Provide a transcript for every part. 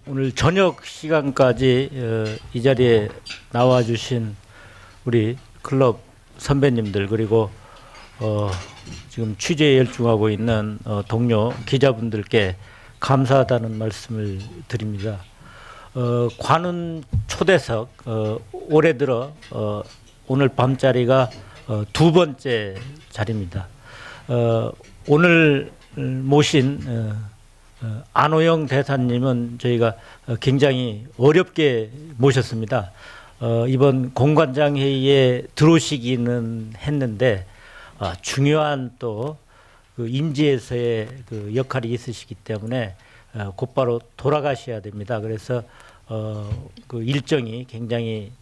오늘 저녁 시간까지 이 자리에 나와주신 우리 클럽 선배님들 그리고 지금 취재에 열중하고 있는 동료 기자분들께 감사하다는 말씀을 드립니다. 관훈 초대석 올해 들어 오늘 밤자리가 두 번째 자리입니다. 오늘 모신 안호영 대사님은 저희가 굉장히 어렵게 모셨습니다. 이번 공관장 회의에 들어오시기는 했는데 중요한 또 그 인지에서의 그 역할이 있으시기 때문에 곧바로 돌아가셔야 됩니다. 그래서 그 일정이 굉장히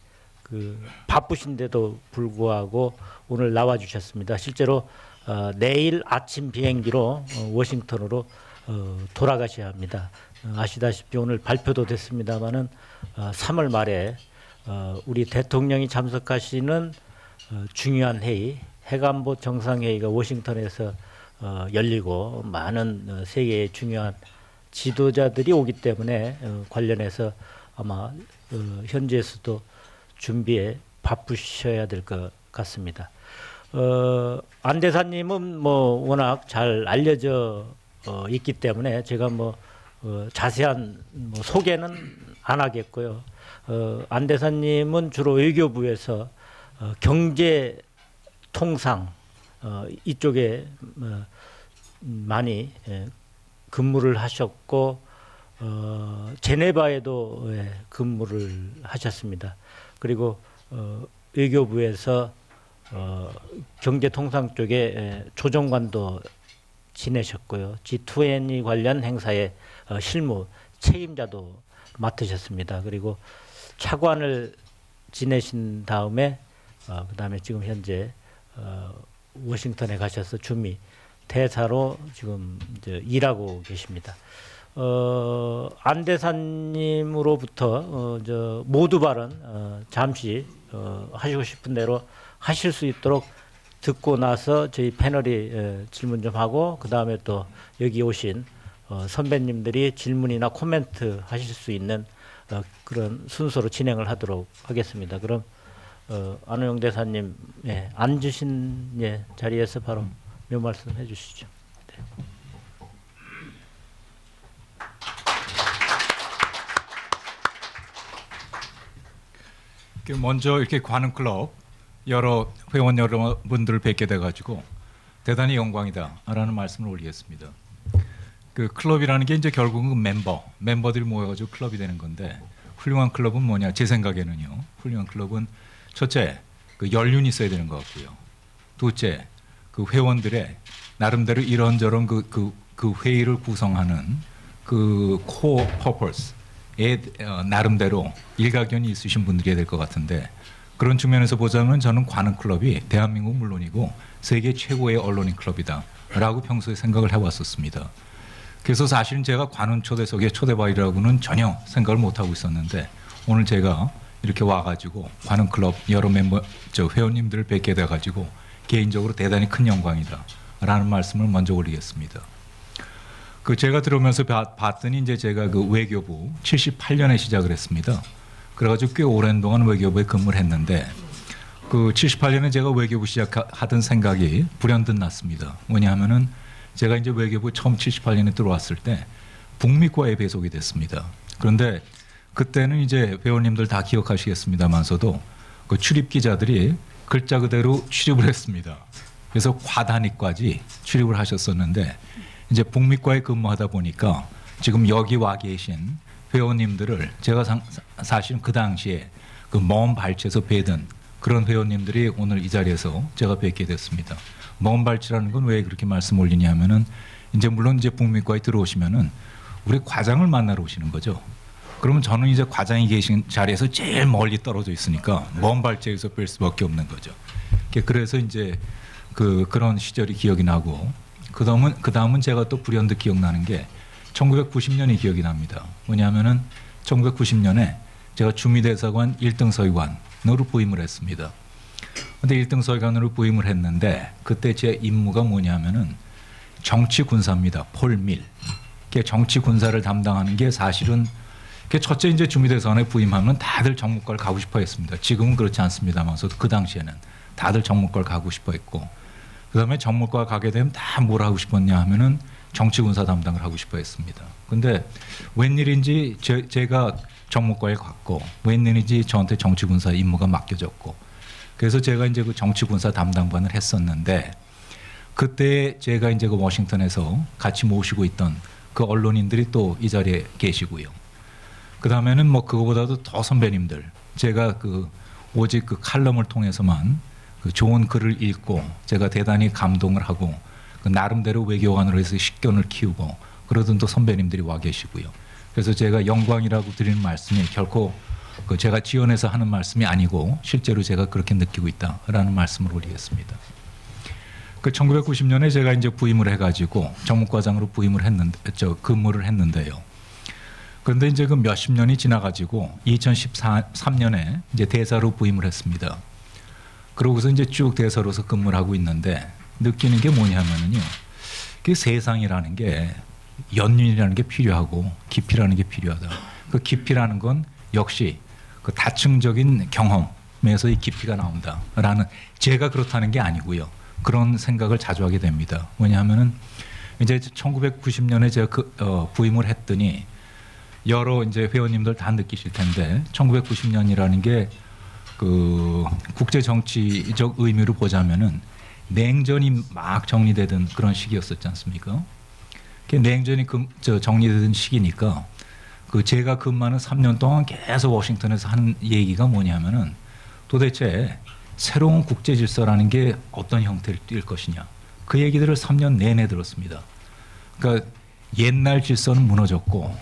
그 바쁘신데도 불구하고 오늘 나와주셨습니다. 실제로 내일 아침 비행기로 워싱턴으로 돌아가셔야 합니다. 아시다시피 오늘 발표도 됐습니다마는 3월 말에 우리 대통령이 참석하시는 중요한 회의, 해관보 정상회의가 워싱턴에서 열리고 많은 세계의 중요한 지도자들이 오기 때문에 관련해서 아마 현지에서도 준비에 바쁘셔야 될 것 같습니다. 안 대사님은 뭐 워낙 잘 알려져 있기 때문에 제가 뭐 자세한 뭐 소개는 안 하겠고요. 안 대사님은 주로 외교부에서 경제 통상 이쪽에 많이 근무를 하셨고 제네바에도 근무를 하셨습니다. 그리고 외교부에서 경제 통상 쪽에 조정관도 지내셨고요. G20 관련 행사의 실무 책임자도 맡으셨습니다. 그리고 차관을 지내신 다음에 그다음에 지금 현재 워싱턴에 가셔서 주미 대사로 지금 이제 일하고 계십니다. 안 대사님으로부터 저 모두 발언 잠시 하시고 싶은 대로 하실 수 있도록 듣고 나서 저희 패널이 질문 좀 하고 그 다음에 또 여기 오신 선배님들이 질문이나 코멘트 하실 수 있는 그런 순서로 진행을 하도록 하겠습니다. 그럼 안호영 대사님 앉으신 자리에서 바로 몇 말씀 해주시죠. 네. 먼저 이렇게 관훈클럽 여러 회원 여러분들을 뵙게 돼가지고 대단히 영광이다라는 말씀을 올리겠습니다. 그 클럽이라는 게 이제 결국은 멤버들이 모여가지고 클럽이 되는 건데 훌륭한 클럽은 뭐냐? 제 생각에는요. 훌륭한 클럽은 첫째 그 연륜이 있어야 되는 것 같고요. 둘째 그 회원들의 나름대로 이런저런 그 회의를 구성하는 그 코어 퍼포스에 나름대로 일가견이 있으신 분들이 될 것 같은데 그런 측면에서 보자면 저는 관훈클럽이 대한민국 물론이고 세계 최고의 언론인 클럽이다라고 평소에 생각을 해왔었습니다. 그래서 사실은 제가 관훈 초대석의 초대바이라고는 전혀 생각을 못하고 있었는데 오늘 제가 이렇게 와가지고 관훈클럽 여러 회원님들을 뵙게 돼가지고 개인적으로 대단히 큰 영광이다라는 말씀을 먼저 올리겠습니다. 그 제가 들어오면서 봤더니 이제 제가 그 외교부 78년에 시작을 했습니다. 그래가지고 꽤 오랜 동안 외교부에 근무를 했는데 그 78년에 제가 외교부 시작하던 생각이 불현듯 났습니다. 뭐냐면은 제가 이제 외교부 처음 78년에 들어왔을 때 북미과에 배속이 됐습니다. 그런데 그때는 이제 회원님들 다 기억하시겠습니다만서도 그 출입 기자들이 글자 그대로 출입을 했습니다. 그래서 과단위까지 출입을 하셨었는데 이제 북미과에 근무하다 보니까 지금 여기 와 계신 회원님들을 제가 사실은 그 당시에 그 먼 발치에서 뵈던 그런 회원님들이 오늘 이 자리에서 제가 뵙게 됐습니다. 먼 발치라는 건 왜 그렇게 말씀 올리냐면은 이제 물론 이제 북미과에 들어오시면은 우리 과장을 만나러 오시는 거죠. 그러면 저는 이제 과장이 계신 자리에서 제일 멀리 떨어져 있으니까 먼 발치에서 뵐 수밖에 없는 거죠. 그래서 이제 그런 시절이 기억이 나고 그 다음은 제가 또 불현듯 기억나는 게 1990년이 기억이 납니다. 뭐냐면은 1990년에 제가 주미대사관 1등 서기관으로 부임을 했습니다. 근데 1등 서기관으로 부임을 했는데 그때 제 임무가 뭐냐면은 정치 군사입니다. 폴밀. 정치 군사를 담당하는 게 사실은 그 첫째 이제 주미대사관에 부임하면 다들 정무과를 가고 싶어 했습니다. 지금은 그렇지 않습니다만서도 그 당시에는 다들 정무과를 가고 싶어 했고, 그다음에 정무과 가게 되면 다 뭘 하고 싶었냐 하면은 정치군사 담당을 하고 싶어 했습니다. 근데 웬일인지 제가 정무과에 갔고, 웬일인지 저한테 정치군사 임무가 맡겨졌고, 그래서 제가 이제 그 정치군사 담당반을 했었는데, 그때 제가 이제 그 워싱턴에서 같이 모시고 있던 그 언론인들이 또 이 자리에 계시고요. 그 다음에는 뭐 그거보다도 더 선배님들, 제가 그 오직 그 칼럼을 통해서만 그 좋은 글을 읽고 제가 대단히 감동을 하고 그 나름대로 외교관으로 해서 식견을 키우고 그러던 또 선배님들이 와 계시고요. 그래서 제가 영광이라고 드리는 말씀이 결코 그 제가 지원해서 하는 말씀이 아니고 실제로 제가 그렇게 느끼고 있다라는 말씀을 올리겠습니다. 그 1990년에 제가 이제 부임을 해가지고 정무과장으로 부임을 했는데 근무를 했는데요. 그런데 이제 그 몇십 년이 지나가지고 2013년에 이제 대사로 부임을 했습니다. 그러고서 이제 쭉 대사로서 근무를 하고 있는데 느끼는 게 뭐냐면은요, 그 세상이라는 게 연륜이라는 게 필요하고 깊이라는 게 필요하다. 그 깊이라는 건 역시 그 다층적인 경험에서 이 깊이가 나온다라는, 제가 그렇다는 게 아니고요. 그런 생각을 자주 하게 됩니다. 뭐냐면은 이제 1990년에 제가 부임을 했더니 여러 이제 회원님들 다 느끼실 텐데 1990년이라는 게 그 국제 정치적 의미로 보자면은 냉전이 막 정리되던 그런 시기였었지 않습니까? 그 냉전이 정리되던 시기니까 그 제가 근무하는 3년 동안 계속 워싱턴에서 하는 얘기가 뭐냐면은 도대체 새로운 국제 질서라는 게 어떤 형태를 띌 것이냐, 그 얘기들을 3년 내내 들었습니다. 그러니까 옛날 질서는 무너졌고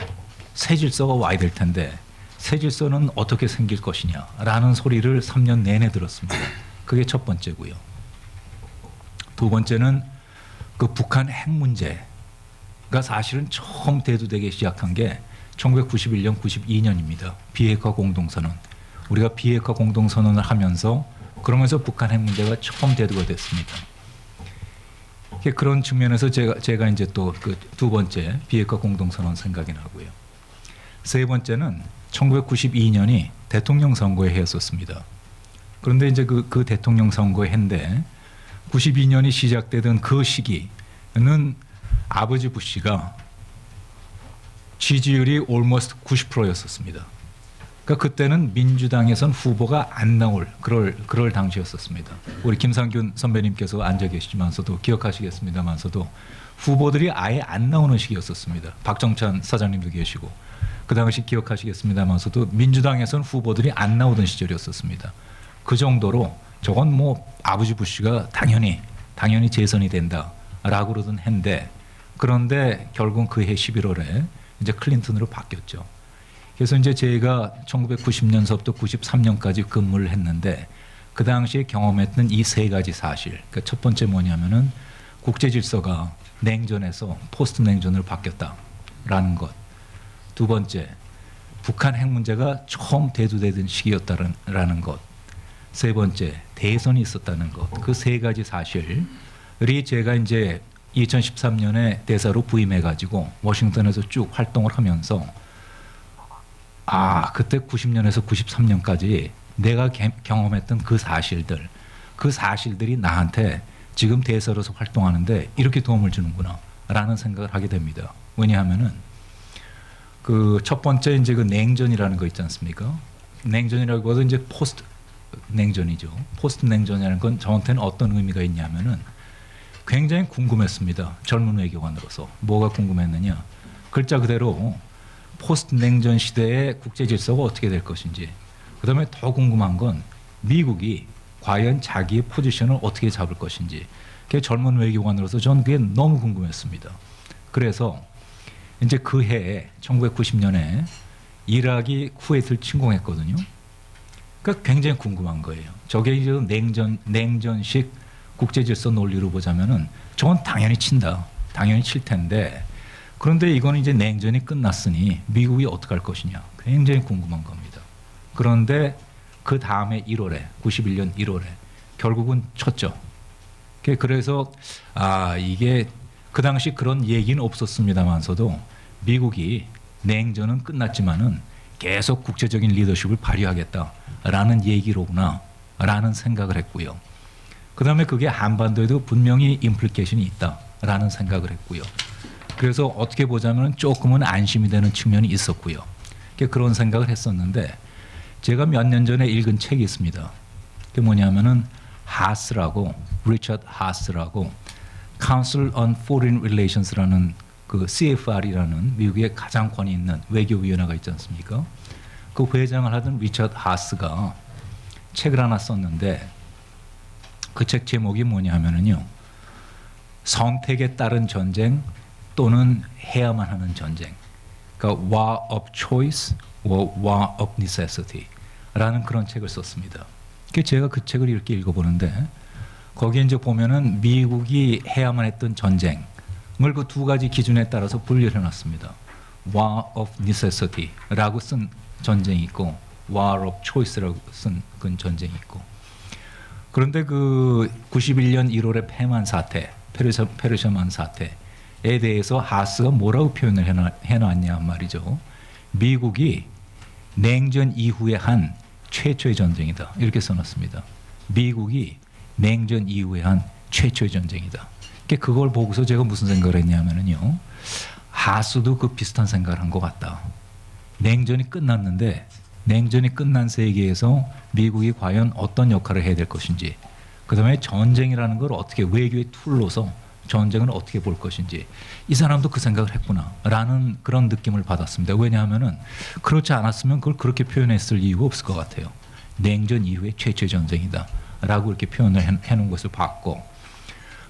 새 질서가 와야 될 텐데 새 질서는 어떻게 생길 것이냐라는 소리를 3년 내내 들었습니다. 그게 첫 번째고요. 두 번째는 그 북한 핵 문제가 사실은 처음 대두되기 시작한 게 1991년, 92년입니다. 비핵화 공동선언. 우리가 비핵화 공동선언을 하면서 그러면서 북한 핵 문제가 처음 대두가 됐습니다. 그런 측면에서 제가 이제 또 그 두 번째 비핵화 공동선언 생각이 나고요. 세 번째는 1992년이 대통령 선거의 해였었습니다. 그런데 이제 그 대통령 선거의 해인데 92년이 시작되던 그 시기는 아버지 부시가 지지율이 almost 90%였었습니다. 그러니까 그때는 민주당에선 후보가 안 나올 그럴 당시였었습니다. 우리 김상균 선배님께서 앉아 계시지만서도 기억하시겠습니다만서도 후보들이 아예 안 나오는 시기였었습니다. 박정찬 사장님도 계시고 그 당시 기억하시겠습니다만서도 민주당에선 후보들이 안 나오던 시절이었었습니다. 그 정도로 저건 뭐 아버지 부시가 당연히 재선이 된다라고 그러던 해인데, 그런데 결국 그해 11월에 이제 클린턴으로 바뀌었죠. 그래서 이제 제가 1990년서부터 93년까지 근무를 했는데 그 당시에 경험했던 이 세 가지 사실. 그러니까 첫 번째 뭐냐면은 국제 질서가 냉전에서 포스트 냉전으로 바뀌었다라는 것. 두 번째, 북한 핵 문제가 처음 대두되던 시기였다라는 것. 세 번째, 대선이 있었다는 것. 그 세 가지 사실이 제가 이제 2013년에 대사로 부임해가지고 워싱턴에서 쭉 활동을 하면서 그때 90년에서 93년까지 내가 경험했던 그 사실들이 나한테 지금 대사로서 활동하는데 이렇게 도움을 주는구나 라는 생각을 하게 됩니다. 왜냐하면은 그 첫 번째 이제 그 냉전이라는 거 있지 않습니까? 냉전이라고 해도 이제 포스트 냉전이죠. 포스트 냉전이라는 건 저한테는 어떤 의미가 있냐면은 굉장히 궁금했습니다. 젊은 외교관으로서. 뭐가 궁금했느냐? 글자 그대로 포스트 냉전 시대의 국제 질서가 어떻게 될 것인지, 그다음에 더 궁금한 건 미국이 과연 자기의 포지션을 어떻게 잡을 것인지. 그게 젊은 외교관으로서 저는 그게 너무 궁금했습니다. 그래서 이제 그 해에 1990년에 이라크이 쿠웨이트를 침공했거든요. 그러니까 굉장히 궁금한 거예요. 저게 이제 냉전식 국제 질서 논리로 보자면은 저건 당연히 친다. 당연히 칠 텐데, 그런데 이거는 이제 냉전이 끝났으니 미국이 어떻게 할 것이냐. 굉장히 궁금한 겁니다. 그런데 그 다음에 91년 1월에 결국은 쳤죠. 그래서 이게 그 당시 그런 얘기는 없었습니다만서도 미국이 냉전은 끝났지만은 계속 국제적인 리더십을 발휘하겠다라는 얘기로구나라는 생각을 했고요. 그다음에 그게 한반도에도 분명히 임플리케이션이 있다라는 생각을 했고요. 그래서 어떻게 보자면 조금은 안심이 되는 측면이 있었고요. 그런 생각을 했었는데 제가 몇 년 전에 읽은 책이 있습니다. 그게 뭐냐면은 하스라고 리처드 하스라고 Council on Foreign Relations라는 그 CFR이라는 미국의 가장 권위 있는 외교위원회가 있지 않습니까? 그 회장을 하던 리처드 하스가 책을 하나 썼는데 그 책 제목이 뭐냐 하면은요. 선택에 따른 전쟁 또는 해야만 하는 전쟁. 그러니까 War of Choice or War of Necessity 라는 그런 책을 썼습니다. 제가 그 책을 이렇게 읽어보는데 거기에 이제 보면은 미국이 해야만 했던 전쟁을 그 두 가지 기준에 따라서 분류를 해놨습니다. War of Necessity라고 쓴 전쟁이 있고 War of Choice라고 쓴 그 전쟁이 있고 그런데 그 91년 1월의 페만 사태, 페르시아만 사태에 대해서 하스가 뭐라고 표현을 해놨냐 말이죠. 미국이 냉전 이후에 한 최초의 전쟁이다. 이렇게 써놨습니다. 미국이 냉전 이후에 한 최초의 전쟁이다. 그걸 보고서 제가 무슨 생각을 했냐면요. 하스도 그 비슷한 생각을 한 것 같다. 냉전이 끝났는데 냉전이 끝난 세계에서 미국이 과연 어떤 역할을 해야 될 것인지 그다음에 전쟁이라는 걸 어떻게 외교의 툴로서 전쟁을 어떻게 볼 것인지 이 사람도 그 생각을 했구나라는 그런 느낌을 받았습니다. 왜냐하면은 그렇지 않았으면 그걸 그렇게 표현했을 이유가 없을 것 같아요. 냉전 이후의 최초의 전쟁이다라고 이렇게 표현을 해놓은 것을 봤고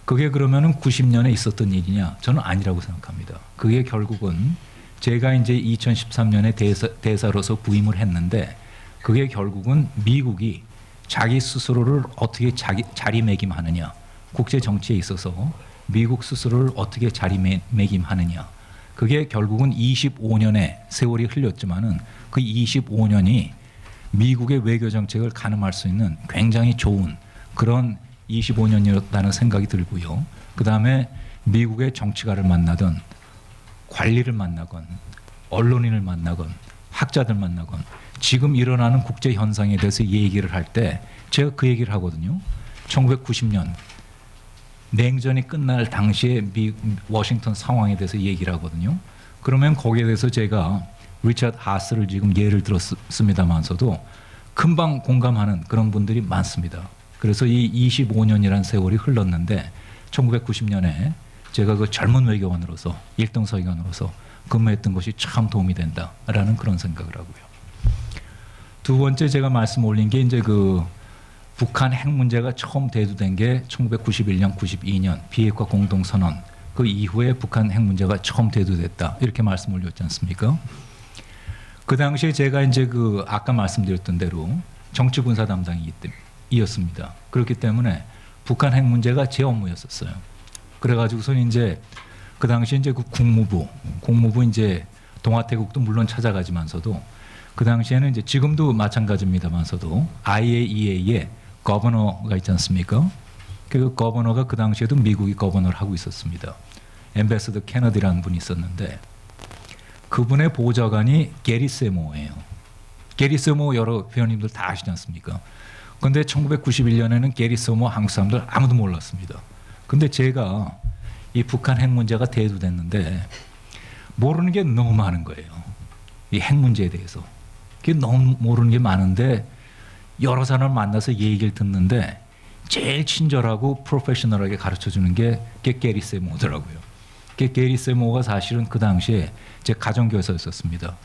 그게 그러면은 90년에 있었던 일이냐? 저는 아니라고 생각합니다. 그게 결국은 제가 이제 2013년에 대사로서 부임을 했는데 그게 결국은 미국이 자기 스스로를 어떻게 자리매김하느냐 국제 정치에 있어서 미국 스스로를 어떻게 자리매김하느냐 그게 결국은 25년의 세월이 흘렸지만은 그 25년이 미국의 외교 정책을 가늠할 수 있는 굉장히 좋은 그런 25년이었다는 생각이 들고요. 그 다음에 미국의 정치가를 만나던 관리를 만나건 언론인을 만나건 학자들 만나건 지금 일어나는 국제 현상에 대해서 얘기를 할 때 제가 그 얘기를 하거든요. 1990년 냉전이 끝날 당시에 워싱턴 상황에 대해서 얘기를 하거든요. 그러면 거기에 대해서 제가 리처드 하스를 지금 예를 들었습니다만서도 금방 공감하는 그런 분들이 많습니다. 그래서 이 25년이라는 세월이 흘렀는데 1990년에 제가 그 젊은 외교관으로서 일등서기관으로서 근무했던 것이 참 도움이 된다라는 그런 생각을 하고요. 두 번째 제가 말씀 올린 게 이제 그 북한 핵 문제가 처음 대두된 게 1991년, 92년 비핵화 공동선언 그 이후에 북한 핵 문제가 처음 대두됐다 이렇게 말씀 올렸지 않습니까? 그 당시에 제가 이제 그 아까 말씀드렸던 대로 정치군사 담당이었습니다. 그렇기 때문에 북한 핵 문제가 제 업무였었어요. 그래가지고서 이제 그 당시 이제 그 국무부 이제 동아태국도 물론 찾아가지만서도 그 당시에는 이제 지금도 마찬가지입니다만서도 IAEA의 거버너가 있지 않습니까? 그 거버너가 그 당시에도 미국이 거버너를 하고 있었습니다. 엠베서더 케너디라는 분이 있었는데 그분의 보좌관이 게리 세모어예요. 게리 세모어 여러 회원님들 다 아시지 않습니까? 그런데 1991년에는 게리 세모어 한국 사람들 아무도 몰랐습니다. 근데 제가 이 북한 핵 문제가 대두됐는데 모르는 게 너무 많은 거예요. 이 핵 문제에 대해서. 그게 너무 모르는 게 많은데 여러 사람을 만나서 얘기를 듣는데 제일 친절하고 프로페셔널하게 가르쳐주는 게 게리 세모어더라고요. 게리 세모어가 사실은 그 당시에 제 가정교사였었습니다.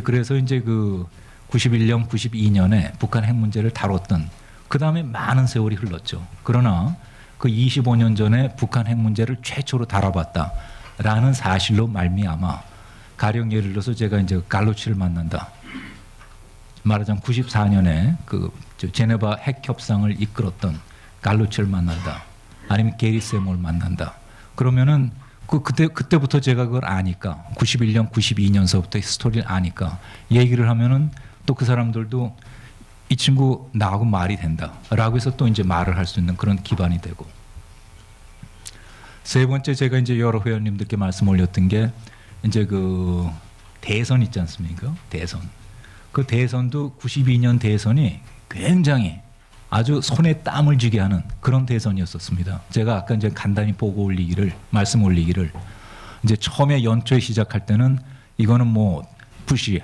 그래서 이제 그 91년, 92년에 북한 핵 문제를 다뤘던 그 다음에 많은 세월이 흘렀죠. 그러나 그 25년 전에 북한 핵 문제를 최초로 다뤄봤다라는 사실로 말미암아 가령 예를 들어서 제가 이제 갈로치를 만난다. 말하자면 94년에 그 제네바 핵 협상을 이끌었던 갈로치를 만난다. 아니면 게리 세모를 만난다. 그러면은 그때부터 제가 그걸 아니까 91년, 92년서부터 스토리를 아니까 얘기를 하면은 또 그 사람들도 이 친구 나하고 말이 된다라고 해서 또 이제 말을 할 수 있는 그런 기반이 되고 세 번째 제가 이제 여러 회원님들께 말씀 올렸던 게 이제 그 대선 있지 않습니까? 대선. 그 대선도 92년 대선이 굉장히 아주 손에 땀을 쥐게 하는 그런 대선이었었습니다. 제가 아까 이제 간단히 말씀 올리기를 이제 처음에 연초에 시작할 때는 이거는 뭐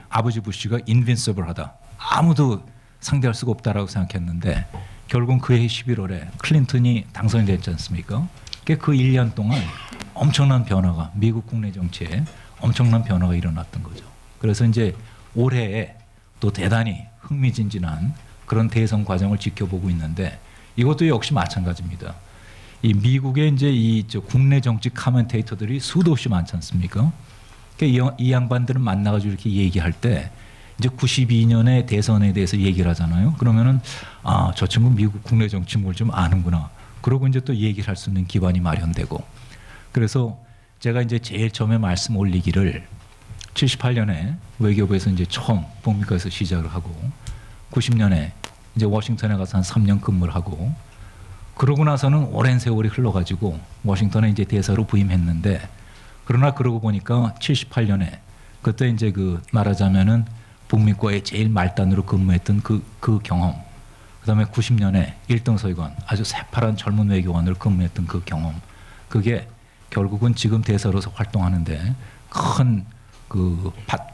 아버지 부시가 인빈서블하다. 아무도 상대할 수가 없다라고 생각했는데 결국 그해 11월에 클린턴이 당선이 됐지 않습니까? 그 1년 동안 엄청난 변화가 미국 국내 정치에 엄청난 변화가 일어났던 거죠. 그래서 이제 올해에 또 대단히 흥미진진한 그런 대선 과정을 지켜보고 있는데 이것도 역시 마찬가지입니다. 이 미국의 이제 국내 정치 카멘테이터들이 수도 없이 많지 않습니까? 그러니까 이 양반들은 만나가지고 이렇게 얘기할 때 이제 92년의 대선에 대해서 얘기를 하잖아요. 그러면은 저 친구 미국 국내 정치 뭘 좀 아는구나. 그러고 이제 또 얘기를 할 수 있는 기반이 마련되고. 그래서 제가 이제 제일 처음에 말씀 올리기를 78년에 외교부에서 이제 처음 북미과에서 시작을 하고 90년에 이제 워싱턴에 가서 한 3년 근무를 하고 그러고 나서는 오랜 세월이 흘러가지고 워싱턴에 이제 대사로 부임했는데 그러나 그러고 보니까 78년에 그때 이제 말하자면은 북미과의 제일 말단으로 근무했던 그 경험, 그다음에 90년에 1등 서기관 아주 새파란 젊은 외교관으로 근무했던 그 경험, 그게 결국은 지금 대사로서 활동하는데 큰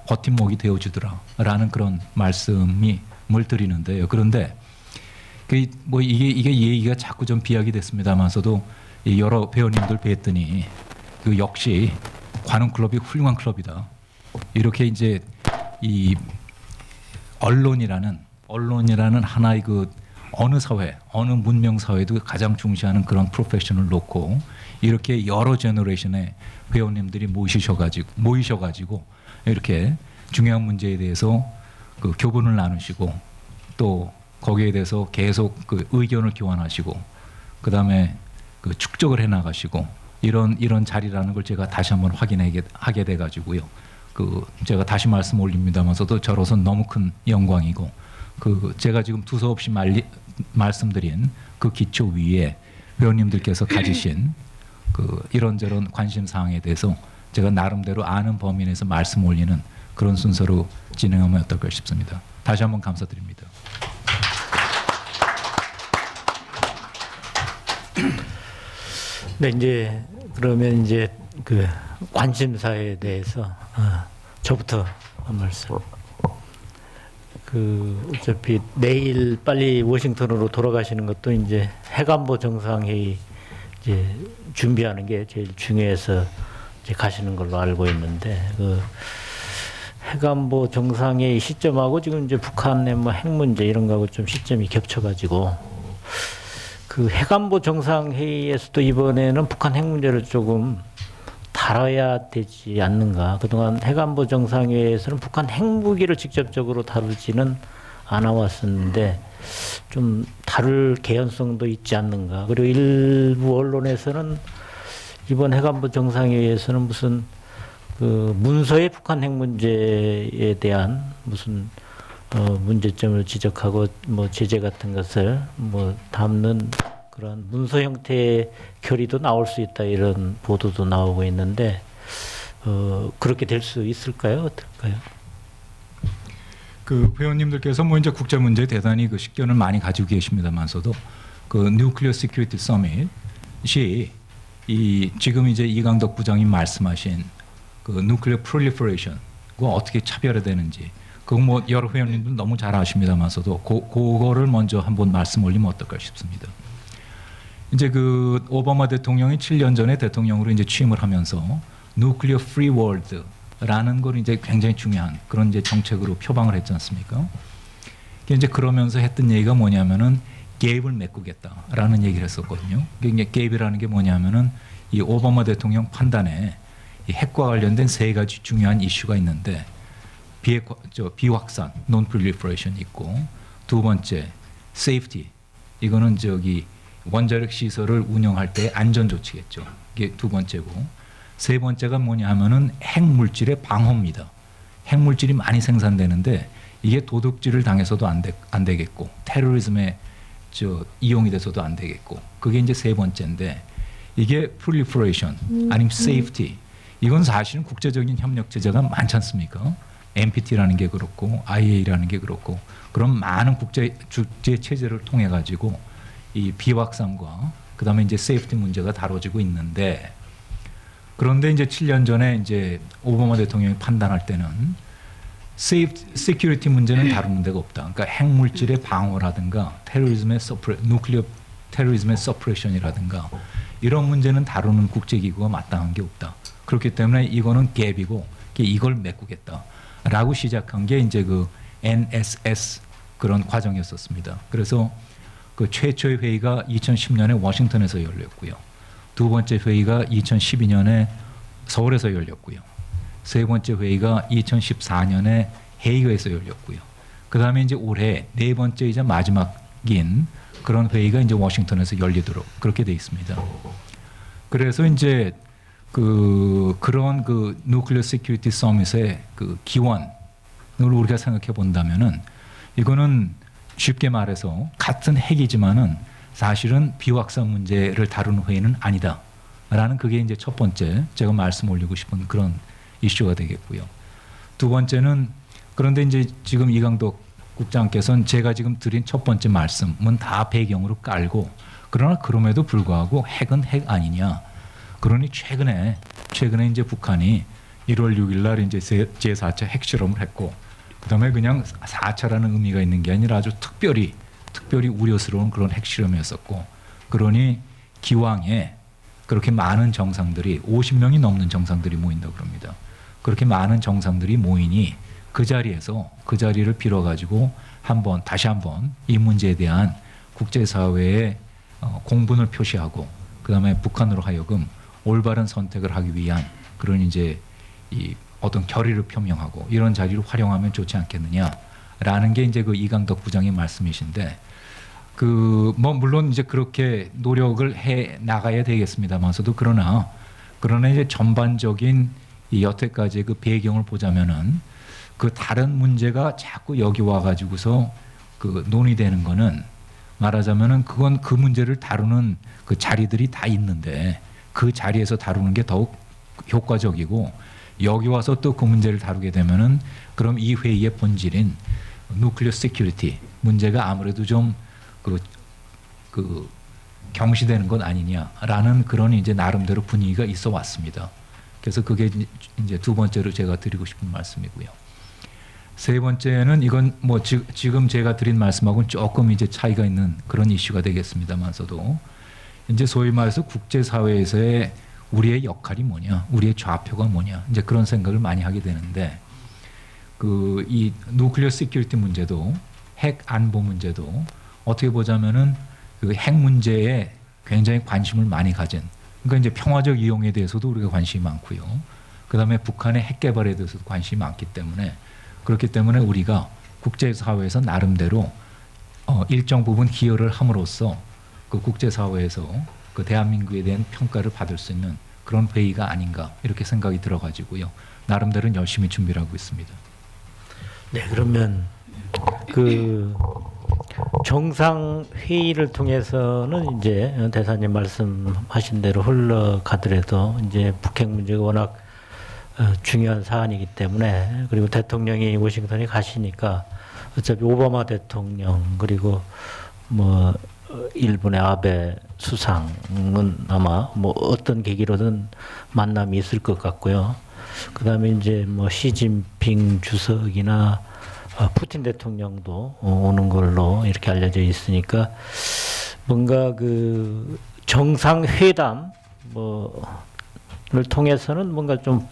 버팀목이 되어주더라라는 그런 말씀을 드리는데요. 그런데 이게 얘기가 자꾸 좀 비약이 됐습니다만서도 여러 배우님들 뵀더니 역시 관훈 클럽이 훌륭한 클럽이다. 이렇게 이제 이 언론이라는 하나의 어느 사회, 어느 문명 사회도 가장 중시하는 그런 프로페셔널을 놓고 이렇게 여러 제너레이션의 회원님들이 모이셔가지고 이렇게 중요한 문제에 대해서 교훈을 나누시고 또 거기에 대해서 계속 의견을 교환하시고 그 다음에 축적을 해나가시고 이런 자리라는 걸 제가 다시 한번 확인하게 돼가지고요. 제가 다시 말씀 올립니다만서도 저로서 너무 큰 영광이고 제가 지금 두서없이 말씀드린 그 기초 위에 회원님들께서 가지신 이런저런 관심 사항에 대해서 제가 나름대로 아는 범위 내에서 말씀 올리는 그런 순서로 진행하면 어떨까 싶습니다. 다시 한번 감사드립니다. 네, 이제 그러면 이제 관심사에 대해서 저부터 한 말씀. 어차피 내일 빨리 워싱턴으로 돌아가시는 것도 이제 해관보 정상회의 이제 준비하는 게 제일 중요해서 이제 가시는 걸로 알고 있는데 해관보 정상회의 시점하고 지금 이제 북한의 핵 문제 이런 거하고 좀 시점이 겹쳐가지고 해관보 정상회의에서도 이번에는 북한 핵 문제를 조금 다뤄야 되지 않는가. 그동안 해관보 정상회의에서는 북한 핵무기를 직접적으로 다루지는 않아 왔었는데 좀 다룰 개연성도 있지 않는가. 그리고 일부 언론에서는 이번 해관보 정상회의에서는 무슨 문서의 북한 핵 문제에 대한 무슨 문제점을 지적하고 제재 같은 것을 담는 그런 문서 형태의 결의도 나올 수 있다 이런 보도도 나오고 있는데 그렇게 될 수 있을까요? 어떨까요? 회원님들께서 이제 국제 문제에 대단히 식견을 많이 가지고 계십니다만서도 뉴클리어 시큐리티 서밋이 지금 이제 이강덕 부장님 말씀하신 뉴클리어 프롤리퍼레이션과 어떻게 차별화되는지 여러 회원님들 너무 잘 아십니다만서도 그거를 먼저 한번 말씀 올리면 어떨까 싶습니다. 이제 오바마 대통령이 7년 전에 대통령으로 이제 취임을 하면서 누클리어 프리 월드라는 걸 이제 굉장히 중요한 그런 이제 정책으로 표방을 했지 않습니까? 이제 그러면서 했던 얘기가 뭐냐면은 갭을 메꾸겠다라는 얘기를 했었거든요. 이게 갭이라는 게 뭐냐면은 이 오바마 대통령 판단에 이 핵과 관련된 세 가지 중요한 이슈가 있는데 비확산, non-proliferation 있고 두 번째 safety 이거는 원자력 시설을 운영할 때 안전 조치겠죠. 이게 두 번째고 세 번째가 뭐냐 하면은 핵물질의 방어입니다. 핵물질이 많이 생산되는데 이게 도둑질을 당해서도 안 되겠고 테러리즘에 이용이 돼서도 안 되겠고 그게 이제 세 번째인데 이게 proliferation 아니면 safety 이건 사실은 국제적인 협력 제재가 많지 않습니까? NPT라는 게 그렇고 IAEA라는 게 그렇고 그런 많은 국제 체제를 통해 가지고 이 비확산과 그다음에 이제 세이프티 문제가 다뤄지고 있는데 그런데 이제 7년 전에 이제 오바마 대통령이 판단할 때는 세큐리티 문제는 다루는 데가 없다. 그러니까 핵물질의 방어라든가 누클리어 테러리즘의 서프레션이라든가 이런 문제는 다루는 국제기구가 마땅한 게 없다. 그렇기 때문에 이거는 갭이고 이걸 메꾸겠다라고 시작한 게 이제 그 NSS 그런 과정이었었습니다. 그래서 그 최초의 회의가 2010년에 워싱턴에서 열렸고요. 두 번째 회의가 2012년에 서울에서 열렸고요. 세 번째 회의가 2014년에 헤이그에서 열렸고요. 그 다음에 이제 올해 네 번째이자 마지막인 그런 회의가 이제 워싱턴에서 열리도록 그렇게 돼 있습니다. 그래서 이제 그런 그 누클리어 시큐리티 서밋의 그 기원을 우리가 생각해 본다면은 이거는 쉽게 말해서 같은 핵이지만은 사실은 비확산 문제를 다루는 회의는 아니다라는 그게 이제 첫 번째 제가 말씀 올리고 싶은 그런 이슈가 되겠고요. 두 번째는 그런데 이제 지금 이강덕 국장께서는 제가 지금 드린 첫 번째 말씀은 다 배경으로 깔고 그러나 그럼에도 불구하고 핵은 핵 아니냐. 그러니 최근에 이제 북한이 1월 6일 날 이제 제4차 핵실험을 했고 그다음에 그냥 4차라는 의미가 있는 게 아니라 아주 특별히 우려스러운 그런 핵실험이었었고 그러니 기왕에 그렇게 많은 정상들이 50명이 넘는 정상들이 모인다고 그럽니다. 그렇게 많은 정상들이 모이니 그 자리를 빌어가지고 다시 한번 이 문제에 대한 국제사회의 공분을 표시하고 그다음에 북한으로 하여금 올바른 선택을 하기 위한 그런 이제 이 어떤 결의를 표명하고 이런 자리를 활용하면 좋지 않겠느냐라는 게 이제 그 이강덕 부장의 말씀이신데 뭐 물론 이제 그렇게 노력을 해 나가야 되겠습니다만서도 그러나 이제 전반적인 이 여태까지의 그 배경을 보자면은 그 다른 문제가 자꾸 여기 와가지고서 그 논의되는 거는 말하자면은 그건 그 문제를 다루는 그 자리들이 다 있는데 그 자리에서 다루는 게 더욱 효과적이고 여기 와서 또 그 문제를 다루게 되면은 그럼 이 회의의 본질인 누클리어 시큐리티 문제가 아무래도 좀 경시되는 것 아니냐라는 그런 이제 나름대로 분위기가 있어 왔습니다. 그래서 그게 이제 두 번째로 제가 드리고 싶은 말씀이고요. 세 번째는 이건 뭐 지금 제가 드린 말씀하고는 조금 이제 차이가 있는 그런 이슈가 되겠습니다만서도 이제 소위 말해서 국제사회에서의 우리의 역할이 뭐냐, 우리의 좌표가 뭐냐, 이제 그런 생각을 많이 하게 되는데 이 누클리어 시큐리티 문제도 핵 안보 문제도 어떻게 보자면은 그 핵 문제에 굉장히 관심을 많이 가진 그러니까 이제 평화적 이용에 대해서도 우리가 관심이 많고요. 그다음에 북한의 핵 개발에 대해서도 관심이 많기 때문에 그렇기 때문에 우리가 국제사회에서 나름대로 일정 부분 기여를 함으로써 그 국제사회에서 그 대한민국에 대한 평가를 받을 수 있는 그런 회의가 아닌가 이렇게 생각이 들어가지고요. 나름대로 열심히 준비를 하고 있습니다. 네, 그러면 그 정상 회의를 통해서는 이제 대사님 말씀하신 대로 흘러가더라도 이제 북핵 문제가 워낙 중요한 사안이기 때문에 그리고 대통령이 워싱턴에 가시니까 어차피 오바마 대통령 그리고 뭐 일본의 아베 수상은 아마 뭐 어떤 계기로든 만남이 있을 것 같고요. 그다음에 이제 뭐 시진핑 주석이나 푸틴 대통령도 오는 걸로 이렇게 알려져 있으니까 뭔가 그 정상회담 뭐를 통해서는 뭔가 좀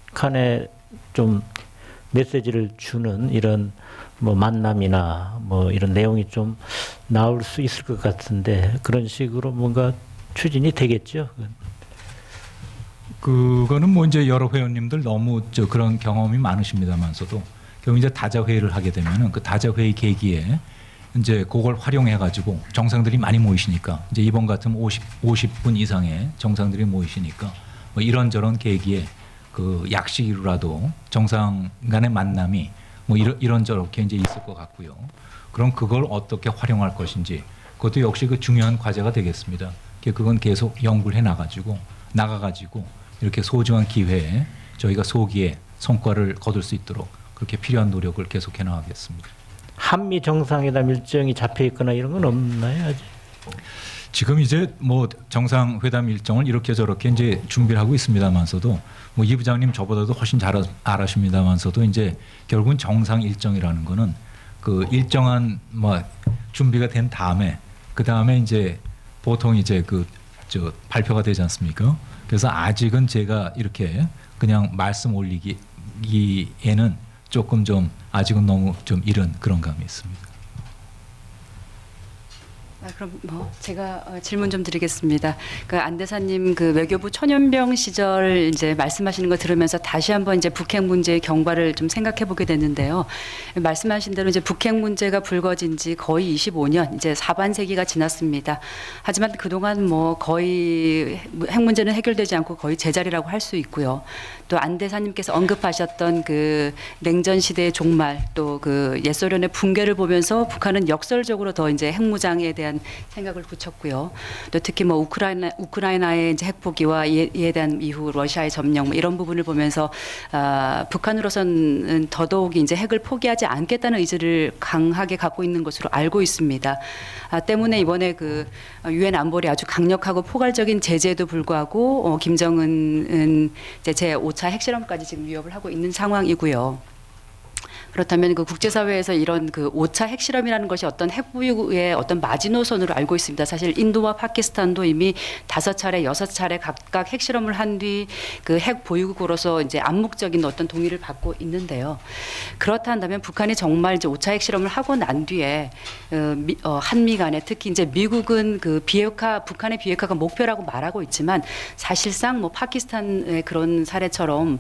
북한에 좀 메시지를 주는 이런 뭐 만남이나 뭐 이런 내용이 좀 나올 수 있을 것 같은데 그런 식으로 뭔가 추진이 되겠죠. 그거는 뭐 이제 여러 회원님들 너무 그런 경험이 많으십니다만서도 결국 이제 다자 회의를 하게 되면은 그 다자 회의 계기에 이제 그걸 활용해 가지고 정상들이 많이 모이시니까 이제 이번 같은 50분 이상의 정상들이 모이시니까 뭐 이런저런 계기에 그 약식으로라도 정상 간의 만남이 뭐 이런저렇게 이제 있을 것 같고요. 그럼 그걸 어떻게 활용할 것인지 그것도 역시 그 중요한 과제가 되겠습니다. 그건 계속 연구를 해 나가가지고 이렇게 소중한 기회에 저희가 소기에 성과를 거둘 수 있도록 그렇게 필요한 노력을 계속해 나가겠습니다. 한미 정상회담 일정이 잡혀 있거나 이런 건 없나요 아직? 지금 이제 뭐 정상회담 일정을 이렇게 저렇게 이제 준비를 하고 있습니다만서도 뭐 이 부장님 저보다도 훨씬 잘 아시십니다만서도 이제 결국은 정상 일정이라는 거는 그 일정한 뭐 준비가 된 다음에 그 다음에 이제 보통 이제 그 저 발표가 되지 않습니까? 그래서 아직은 제가 이렇게 그냥 말씀 올리기에는 조금 좀 아직은 너무 좀 이른 그런 감이 있습니다. 그럼 뭐 제가 질문 좀 드리겠습니다. 그 안대사님 그 외교부 천연병 시절 이제 말씀하시는 거 들으면서 다시 한번 이제 북핵 문제의 경과를 좀 생각해 보게 됐는데요. 말씀하신 대로 이제 북핵 문제가 불거진 지 거의 25년, 이제 사반세기가 지났습니다. 하지만 그동안 뭐 거의 핵 문제는 해결되지 않고 거의 제자리라고 할 수 있고요. 또 안대사님께서 언급하셨던 그 냉전 시대의 종말, 또 그 옛소련의 붕괴를 보면서 북한은 역설적으로 더 이제 핵무장에 대한 생각을 굳혔고요. 또 특히 뭐 우크라이나의 이제 핵포기와 이에 대한 이후 러시아의 점령 뭐 이런 부분을 보면서 북한으로서는 더더욱이 이제 핵을 포기하지 않겠다는 의지를 강하게 갖고 있는 것으로 알고 있습니다. 때문에 이번에 그 유엔 안보리 아주 강력하고 포괄적인 제재에도 불구하고 김정은은 이제 제5차 핵실험까지 지금 위협을 하고 있는 상황이고요. 그렇다면 그 국제사회에서 이런 그 5차 핵실험이라는 것이 어떤 핵보유의 어떤 마지노선으로 알고 있습니다. 사실 인도와 파키스탄도 이미 5차례, 6차례 각각 핵실험을 한 뒤 그 핵보유국으로서 이제 암묵적인 어떤 동의를 받고 있는데요. 그렇다 한다면 북한이 정말 이제 5차 핵실험을 하고 난 뒤에 한미 간에 특히 이제 미국은 그 비핵화, 북한의 비핵화가 목표라고 말하고 있지만 사실상 뭐 파키스탄의 그런 사례처럼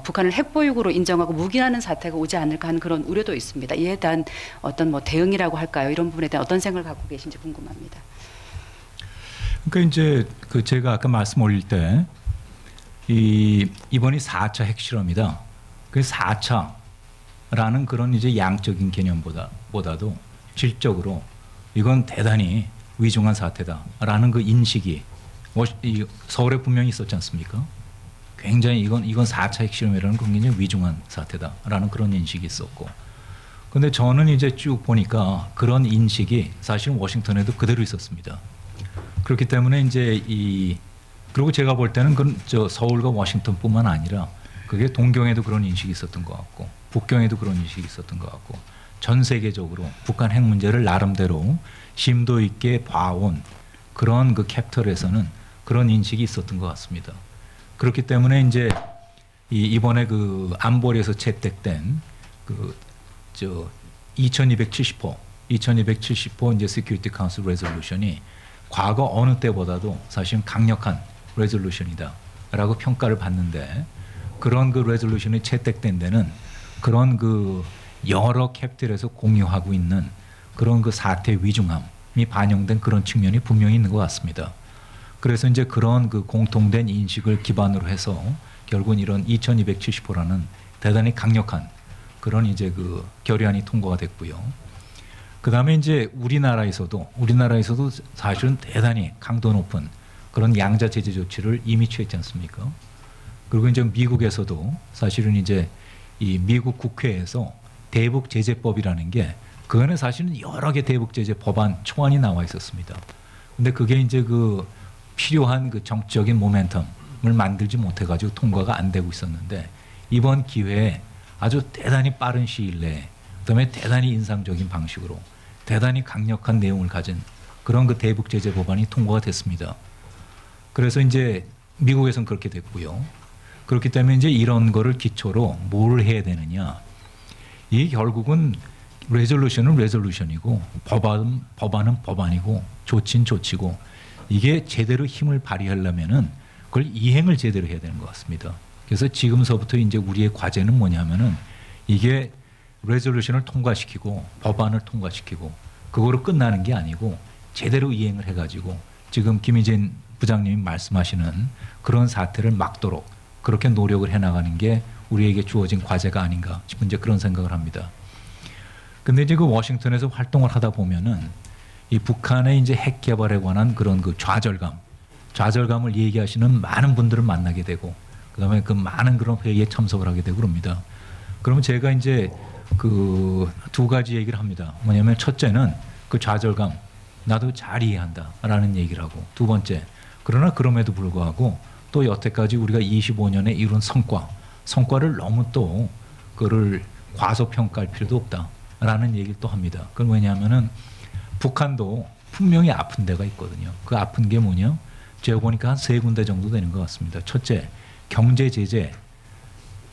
북한을 핵보유국으로 인정하고 묵인하는 사태가 오지 않을까 하는 그런 우려도 있습니다. 이에 대한 어떤 뭐 대응이라고 할까요? 이런 부분에 대한 어떤 생각을 갖고 계신지 궁금합니다. 그러니까 이제 그 제가 아까 말씀 올릴 때 이번이 4차 핵실험이다. 그 4차라는 그런 이제 양적인 개념보다도 질적으로 이건 대단히 위중한 사태다라는 그 인식이 서울에 분명히 있었지 않습니까? 굉장히 이건 4차 핵실험이라는 건 굉장히 위중한 사태다라는 그런 인식이 있었고, 근데 저는 이제 쭉 보니까 그런 인식이 사실은 워싱턴에도 그대로 있었습니다. 그렇기 때문에 이제 그리고 제가 볼 때는 그건 서울과 워싱턴뿐만 아니라 그게 동경에도 그런 인식이 있었던 것 같고 북경에도 그런 인식이 있었던 것 같고 전 세계적으로 북한 핵 문제를 나름대로 심도 있게 봐온 그런 그 캡털에서는 그런 인식이 있었던 것 같습니다. 그렇기 때문에 이제 이번에 그 안보리에서 채택된 그 2270호 이제 Security Council Resolution이 과거 어느 때보다도 사실은 강력한 레졸루션이다라고 평가를 받는데, 그런 그 레졸루션이 채택된 데는 그런 그 여러 캡틀에서 공유하고 있는 그런 그 사태 위중함이 반영된 그런 측면이 분명히 있는 것 같습니다. 그래서 이제 그런 그 공통된 인식을 기반으로 해서 결국은 이런 2270호라는 대단히 강력한 그런 이제 그 결의안이 통과가 됐고요. 그 다음에 이제 우리나라에서도 사실은 대단히 강도 높은 그런 양자 제재 조치를 이미 취했지 않습니까? 그리고 이제 미국에서도 사실은 이제 이 미국 국회에서 대북 제재법이라는 게 그거는 사실은 여러 개 대북 제재 법안 초안이 나와 있었습니다. 근데 그게 이제 그 필요한 그 정치적인 모멘텀을 만들지 못해가지고 통과가 안 되고 있었는데, 이번 기회에 아주 대단히 빠른 시일 내에 그다음에 대단히 인상적인 방식으로 대단히 강력한 내용을 가진 그런 그 대북 제재 법안이 통과가 됐습니다. 그래서 이제 미국에서는 그렇게 됐고요. 그렇기 때문에 이제 이런 거를 기초로 뭘 해야 되느냐, 이 결국은 레졸루션은 레졸루션이고 법안은 법안이고 조치는 조치고, 이게 제대로 힘을 발휘하려면은 그걸 이행을 제대로 해야 되는 것 같습니다. 그래서 지금서부터 이제 우리의 과제는 뭐냐면은 이게 레졸루션을 통과시키고 법안을 통과시키고 그거로 끝나는 게 아니고 제대로 이행을 해가지고 지금 김희진 부장님이 말씀하시는 그런 사태를 막도록 그렇게 노력을 해나가는 게 우리에게 주어진 과제가 아닌가 싶은 이제 그런 생각을 합니다. 근데 이제 그 워싱턴에서 활동을 하다 보면은 이 북한의 이제 핵 개발에 관한 그런 그 좌절감을 얘기하시는 많은 분들을 만나게 되고, 그다음에 그 많은 그런 회의에 참석을 하게 되고 그럽니다. 그러면 제가 이제 그 두 가지 얘기를 합니다. 뭐냐면 첫째는 그 좌절감, 나도 잘 이해한다라는 얘기를 하고, 두 번째, 그러나 그럼에도 불구하고 또 여태까지 우리가 25년에 이룬 성과를 너무 또 그를 과소평가할 필요도 없다라는 얘기를 또 합니다. 그건 왜냐하면은 북한도 분명히 아픈 데가 있거든요. 그 아픈 게 뭐냐? 제가 보니까 한 3군데 정도 되는 것 같습니다. 첫째, 경제 제재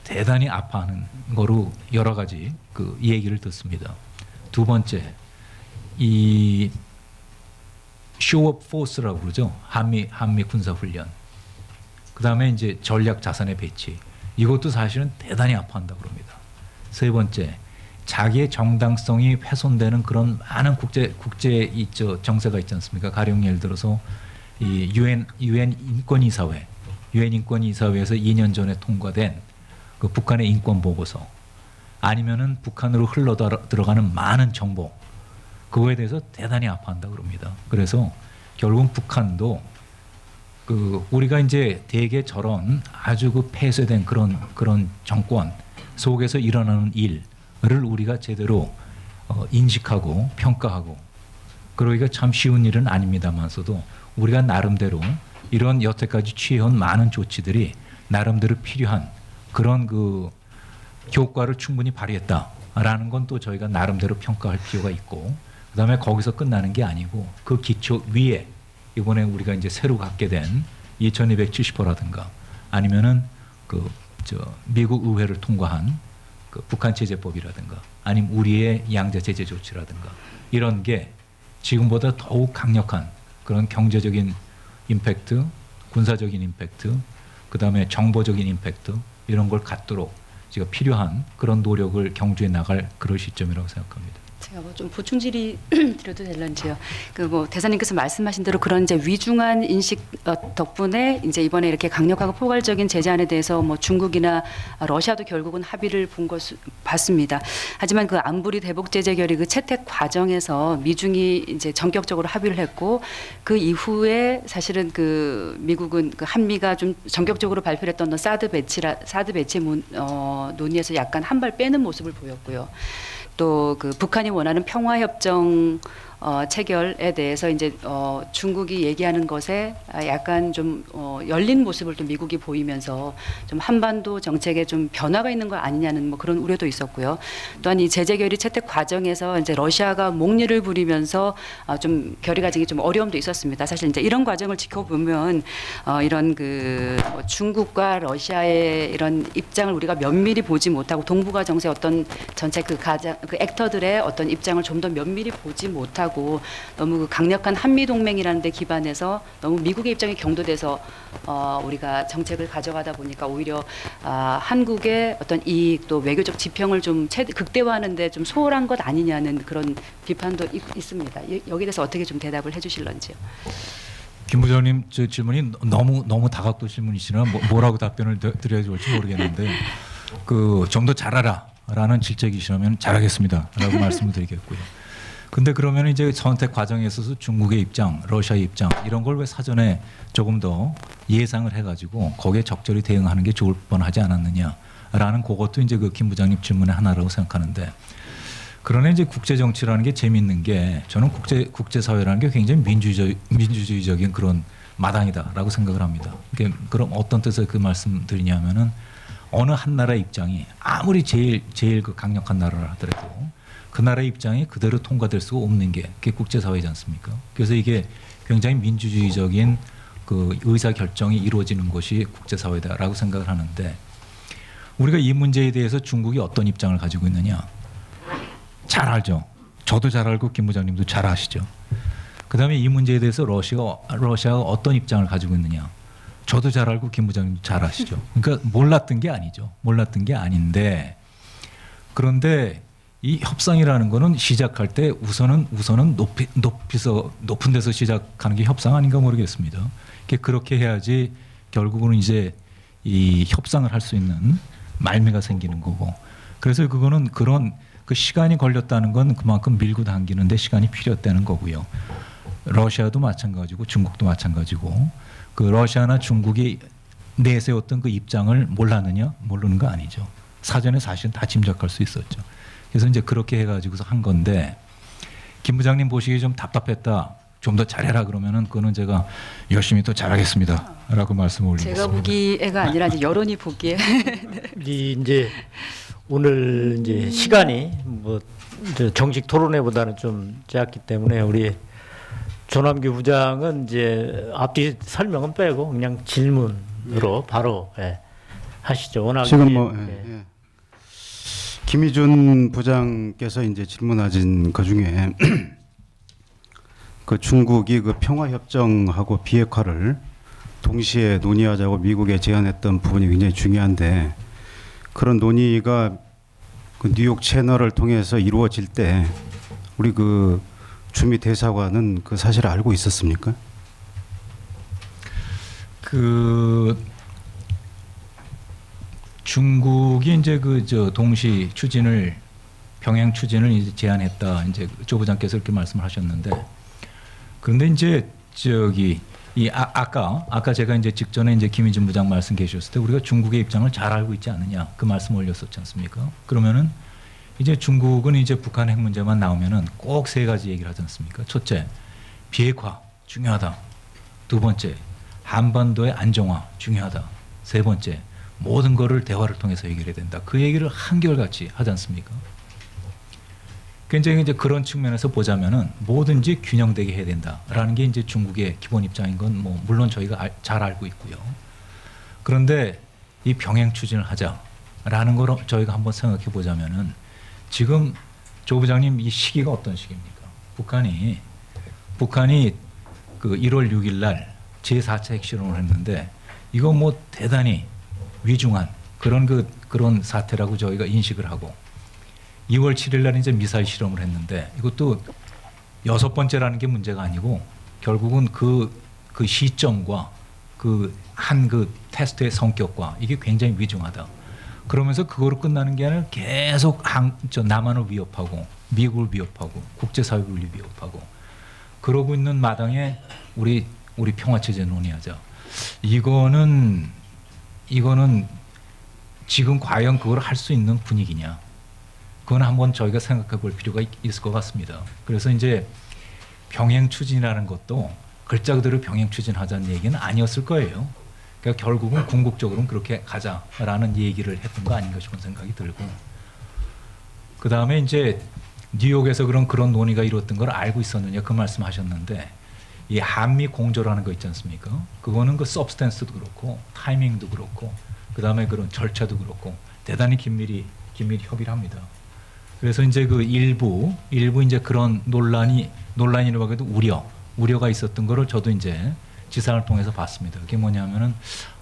대단히 아파하는 거로 여러 가지 그 얘기를 듣습니다. 두 번째, 이 쇼업 포스라고 그러죠. 한미 군사 훈련. 그다음에 이제 전략 자산의 배치. 이것도 사실은 대단히 아파한다고 그럽니다. 세 번째, 자기의 정당성이 훼손되는 그런 많은 국제 정세가 있지 않습니까? 가령 예를 들어서 이 유엔 인권이사회, 유엔 인권이사회에서 2년 전에 통과된 그 북한의 인권 보고서, 아니면은 북한으로 흘러 들어가는 많은 정보, 그거에 대해서 대단히 아파한다고 그럽니다. 그래서 결국 북한도 그 우리가 이제 대개 저런 아주 그 폐쇄된 그런 정권 속에서 일어나는 일을 우리가 제대로 인식하고 평가하고, 그러기가 참 쉬운 일은 아닙니다만서도 우리가 나름대로 이런 여태까지 취해온 많은 조치들이 나름대로 필요한 그런 그 효과를 충분히 발휘했다라는 건 또 저희가 나름대로 평가할 필요가 있고, 그다음에 거기서 끝나는 게 아니고 그 기초 위에 이번에 우리가 이제 새로 갖게 된 2270호라든가 아니면은 그 미국 의회를 통과한 그 북한 제재법이라든가 아니면 우리의 양자 제재 조치라든가 이런 게 지금보다 더욱 강력한 그런 경제적인 임팩트, 군사적인 임팩트, 그다음에 정보적인 임팩트 이런 걸 갖도록 제가 필요한 그런 노력을 경주해 나갈 그런 시점이라고 생각합니다. 제가 뭐 좀 보충 질의 드려도 될런지요. 그 뭐 대사님께서 말씀하신 대로 그런 이제 위중한 인식 덕분에 이제 이번에 이렇게 강력하고 포괄적인 제재안에 대해서 뭐 중국이나 러시아도 결국은 합의를 본 것을 봤습니다. 하지만 그 안보리 대북 제재 결의 그 채택 과정에서 미중이 이제 전격적으로 합의를 했고, 그 이후에 사실은 그 미국은 그 한미가 좀 전격적으로 발표했던 사드 배치 논의에서 약간 한 발 빼는 모습을 보였고요. 또 그 북한이 원하는 평화협정 체결에 대해서 이제 중국이 얘기하는 것에 약간 좀 열린 모습을 또 미국이 보이면서 좀 한반도 정책에 좀 변화가 있는 거 아니냐는 뭐 그런 우려도 있었고요. 또한 이 제재 결의 채택 과정에서 이제 러시아가 목리를 부리면서 좀 결의 가지기 좀 어려움도 있었습니다. 사실 이제 이런 과정을 지켜보면 이런 그 중국과 러시아의 이런 입장을 우리가 면밀히 보지 못하고 동북아 정세 어떤 전체 그 액터들의 어떤 입장을 좀 더 면밀히 보지 못하고 너무 그 강력한 한미 동맹이라는 데 기반해서 너무 미국의 입장이 경도돼서 우리가 정책을 가져가다 보니까 오히려 한국의 어떤 이익 또 외교적 지평을 좀 극대화하는데 좀 소홀한 것 아니냐는 그런 비판도 있습니다. 여기에 대해서 어떻게 좀 대답을 해주실런지요? 김 부장님 저 질문이 너무 다각도 질문이시나 뭐라고 답변을 드려야 좋을지 모르겠는데 그 좀 더 잘하라라는 질책이시라면 잘하겠습니다라고 말씀을 드리겠고요. 근데 그러면 이제 선택 과정에 있어서 중국의 입장, 러시아의 입장 이런 걸 왜 사전에 조금 더 예상을 해가지고 거기에 적절히 대응하는 게 좋을 뻔하지 않았느냐라는 그것도 이제 그 김 부장님 질문의 하나라고 생각하는데, 그러나 이제 국제 정치라는 게 재미있는 게 저는 국제 사회라는 게 굉장히 민주주의적인 그런 마당이다라고 생각을 합니다. 그럼 어떤 뜻에서 그 말씀드리냐면은 어느 한 나라의 입장이 아무리 제일 그 강력한 나라라 하더라도 그 나라의 입장이 그대로 통과될 수가 없는 게 그게 국제사회지 않습니까? 그래서 이게 굉장히 민주주의적인 그 의사 결정이 이루어지는 것이 국제사회다라고 생각을 하는데, 우리가 이 문제에 대해서 중국이 어떤 입장을 가지고 있느냐 잘 알죠. 저도 잘 알고 김 부장님도 잘 아시죠. 그다음에 이 문제에 대해서 러시아가 어떤 입장을 가지고 있느냐 저도 잘 알고 김 부장님도 잘 아시죠. 그러니까 몰랐던 게 아니죠. 몰랐던 게 아닌데, 그런데 이 협상이라는 거는 시작할 때 우선은 높은 데서 시작하는 게 협상 아닌가 모르겠습니다. 그렇게 해야지 결국은 이제 이 협상을 할 수 있는 말미가 생기는 거고, 그래서 그거는 그런 그 시간이 걸렸다는 건 그만큼 밀고 당기는데 시간이 필요했다는 거고요. 러시아도 마찬가지고 중국도 마찬가지고 그 러시아나 중국이 내세웠던 그 입장을 몰랐느냐? 모르는 거 아니죠. 사전에 사실은 다 짐작할 수 있었죠. 그래서 이제 그렇게 해가지고서 한 건데 김 부장님 보시기에 좀 답답했다. 좀 더 잘해라 그러면은 그거는 제가 열심히 또 잘하겠습니다라고 말씀을 올리겠습니다. 제가 보기에가 아니라 이제 여론이 보기에. 우리 이제 오늘 이제 시간이 뭐 정식 토론회보다는 좀 짧기 때문에 우리 조남규 부장은 이제 앞뒤 설명은 빼고 그냥 질문으로 바로 하시죠. 워낙 지금 뭐 김희준 부장께서 이제 질문하신 그 중에 그 중국이 그 평화협정하고 비핵화를 동시에 논의하자고 미국에 제안했던 부분이 굉장히 중요한데 그런 논의가 그 뉴욕 채널을 통해서 이루어질 때 우리 그 주미 대사관은 그 사실을 알고 있었습니까? 그 중국이 이제 그 저 동시 추진을 병행 추진을 이제 제안했다. 이제 조 부장께서 이렇게 말씀을 하셨는데 그런데 이제 저기 이 아까 제가 이제 직전에 이제 김희준 부장 말씀 계셨을 때 우리가 중국의 입장을 잘 알고 있지 않느냐 그 말씀 올렸었지 않습니까? 그러면은 이제 중국은 이제 북한 핵 문제만 나오면은 꼭 세 가지 얘기를 하지 않습니까? 첫째, 비핵화 중요하다. 두 번째, 한반도의 안정화 중요하다. 세 번째, 모든 거를 대화를 통해서 해결해야 된다. 그 얘기를 한결같이 하지 않습니까? 굉장히 이제 그런 측면에서 보자면은 뭐든지 균형되게 해야 된다라는 게 이제 중국의 기본 입장인 건 뭐 물론 저희가 잘 알고 있고요. 그런데 이 병행 추진을 하자라는 걸 저희가 한번 생각해 보자면은 지금 조 부장님 이 시기가 어떤 시기입니까? 북한이 그 1월 6일 날 제4차 핵실험을 했는데 이거 뭐 대단히 위중한 그런 사태라고 저희가 인식을 하고 2월 7일 날 이제 미사일 실험을 했는데 이것도 6번째라는 게 문제가 아니고 결국은 그 시점과 그 테스트의 성격과 이게 굉장히 위중하다. 그러면서 그거로 끝나는 게 아니라 계속 남한을 위협하고 미국을 위협하고 국제사회를 위협하고 그러고 있는 마당에 우리 평화체제 논의하자. 이거는 지금 과연 그걸 할 수 있는 분위기냐? 그건 한번 저희가 생각해 볼 필요가 있을 것 같습니다. 그래서 이제 병행 추진이라는 것도 글자 그대로 병행 추진하자는 얘기는 아니었을 거예요. 그러니까 결국은 궁극적으로는 그렇게 가자라는 얘기를 했던 거 아닌가 싶은 생각이 들고 그 다음에 이제 뉴욕에서 그런 논의가 이루어졌던 걸 알고 있었느냐 그 말씀하셨는데 이 한미 공조라는 거 있지 않습니까? 그거는 그 서브스탠스도 그렇고 타이밍도 그렇고 그 다음에 그런 절차도 그렇고 대단히 긴밀히 협의를 합니다. 그래서 이제 그 일부 이제 그런 논란이라고 하기도 우려가 있었던 거를 저도 이제 지상을 통해서 봤습니다. 그게 뭐냐면은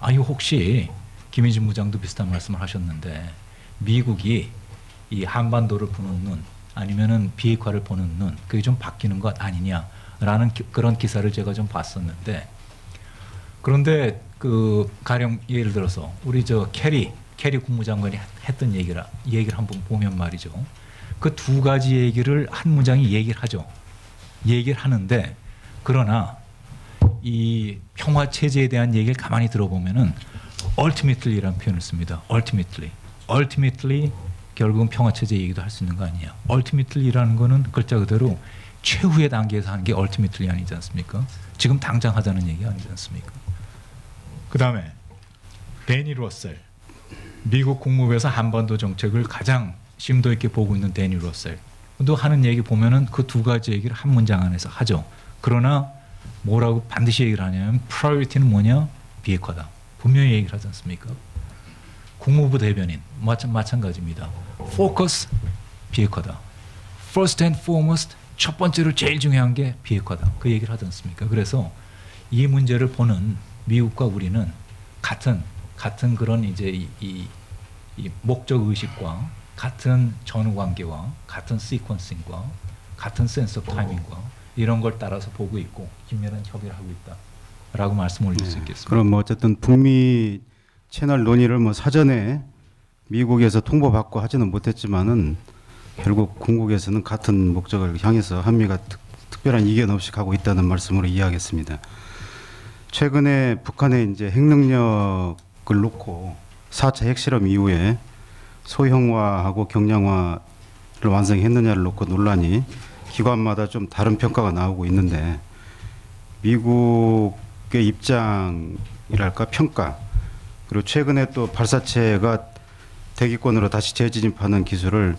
이거 혹시 김희준 부장도 비슷한 말씀을 하셨는데 미국이 이 한반도를 보는 눈 아니면은 비핵화를 보는 눈 그게 좀 바뀌는 것 아니냐라는 그런 기사를 제가 좀 봤었는데 그런데 그 가령 예를 들어서 우리 저 캐리 국무장관이 했던 얘기를 한번 보면 말이죠. 그 두 가지 얘기를 한 문장이 얘기를 하죠. 얘기를 하는데 그러나 이 평화 체제에 대한 얘기를 가만히 들어보면은 ultimately라는 표현을 씁니다. ultimately 결국은 평화 체제 얘기도 할 수 있는 거 아니냐. ultimately라는 거는 글자 그대로 최후의 단계에서 하는 게 ultimately 아니지 않습니까? 지금 당장 하자는 얘기 아니지 않습니까? 그다음에 데니 러셀 미국 국무부에서 한반도 정책을 가장 심도 있게 보고 있는 데니 러셀도 하는 얘기 보면은 그 두 가지 얘기를 한 문장 안에서 하죠. 그러나 뭐라고 반드시 얘기를 하냐면 프라이어리티는 뭐냐? 비핵화다. 분명히 얘기를 하지 않습니까? 국무부 대변인 마찬가지입니다. 포커스 비핵화다. First and foremost 첫 번째로 제일 중요한 게 비핵화다. 그 얘기를 하지 않습니까? 그래서 이 문제를 보는 미국과 우리는 같은 그런 이제 이 목적 의식과 같은 전후 관계와 같은 시퀀싱과 같은 센스 오브 타이밍과 이런 걸 따라서 보고 있고 긴밀한 협의를 하고 있다라고 말씀 올릴 수 있겠습니다. 그럼 뭐 어쨌든 북미 채널 논의를 뭐 사전에 미국에서 통보받고 하지는 못했지만은 결국 궁극에서는 같은 목적을 향해서 한미가 특별한 이견 없이 가고 있다는 말씀으로 이해하겠습니다. 최근에 북한의 이제 핵능력 놓고 4차 핵실험 이후에 소형화하고 경량화를 완성했느냐를 놓고 논란이 기관마다 좀 다른 평가가 나오고 있는데 미국의 입장이랄까 평가 그리고 최근에 또 발사체가 대기권으로 다시 재진입하는 기술을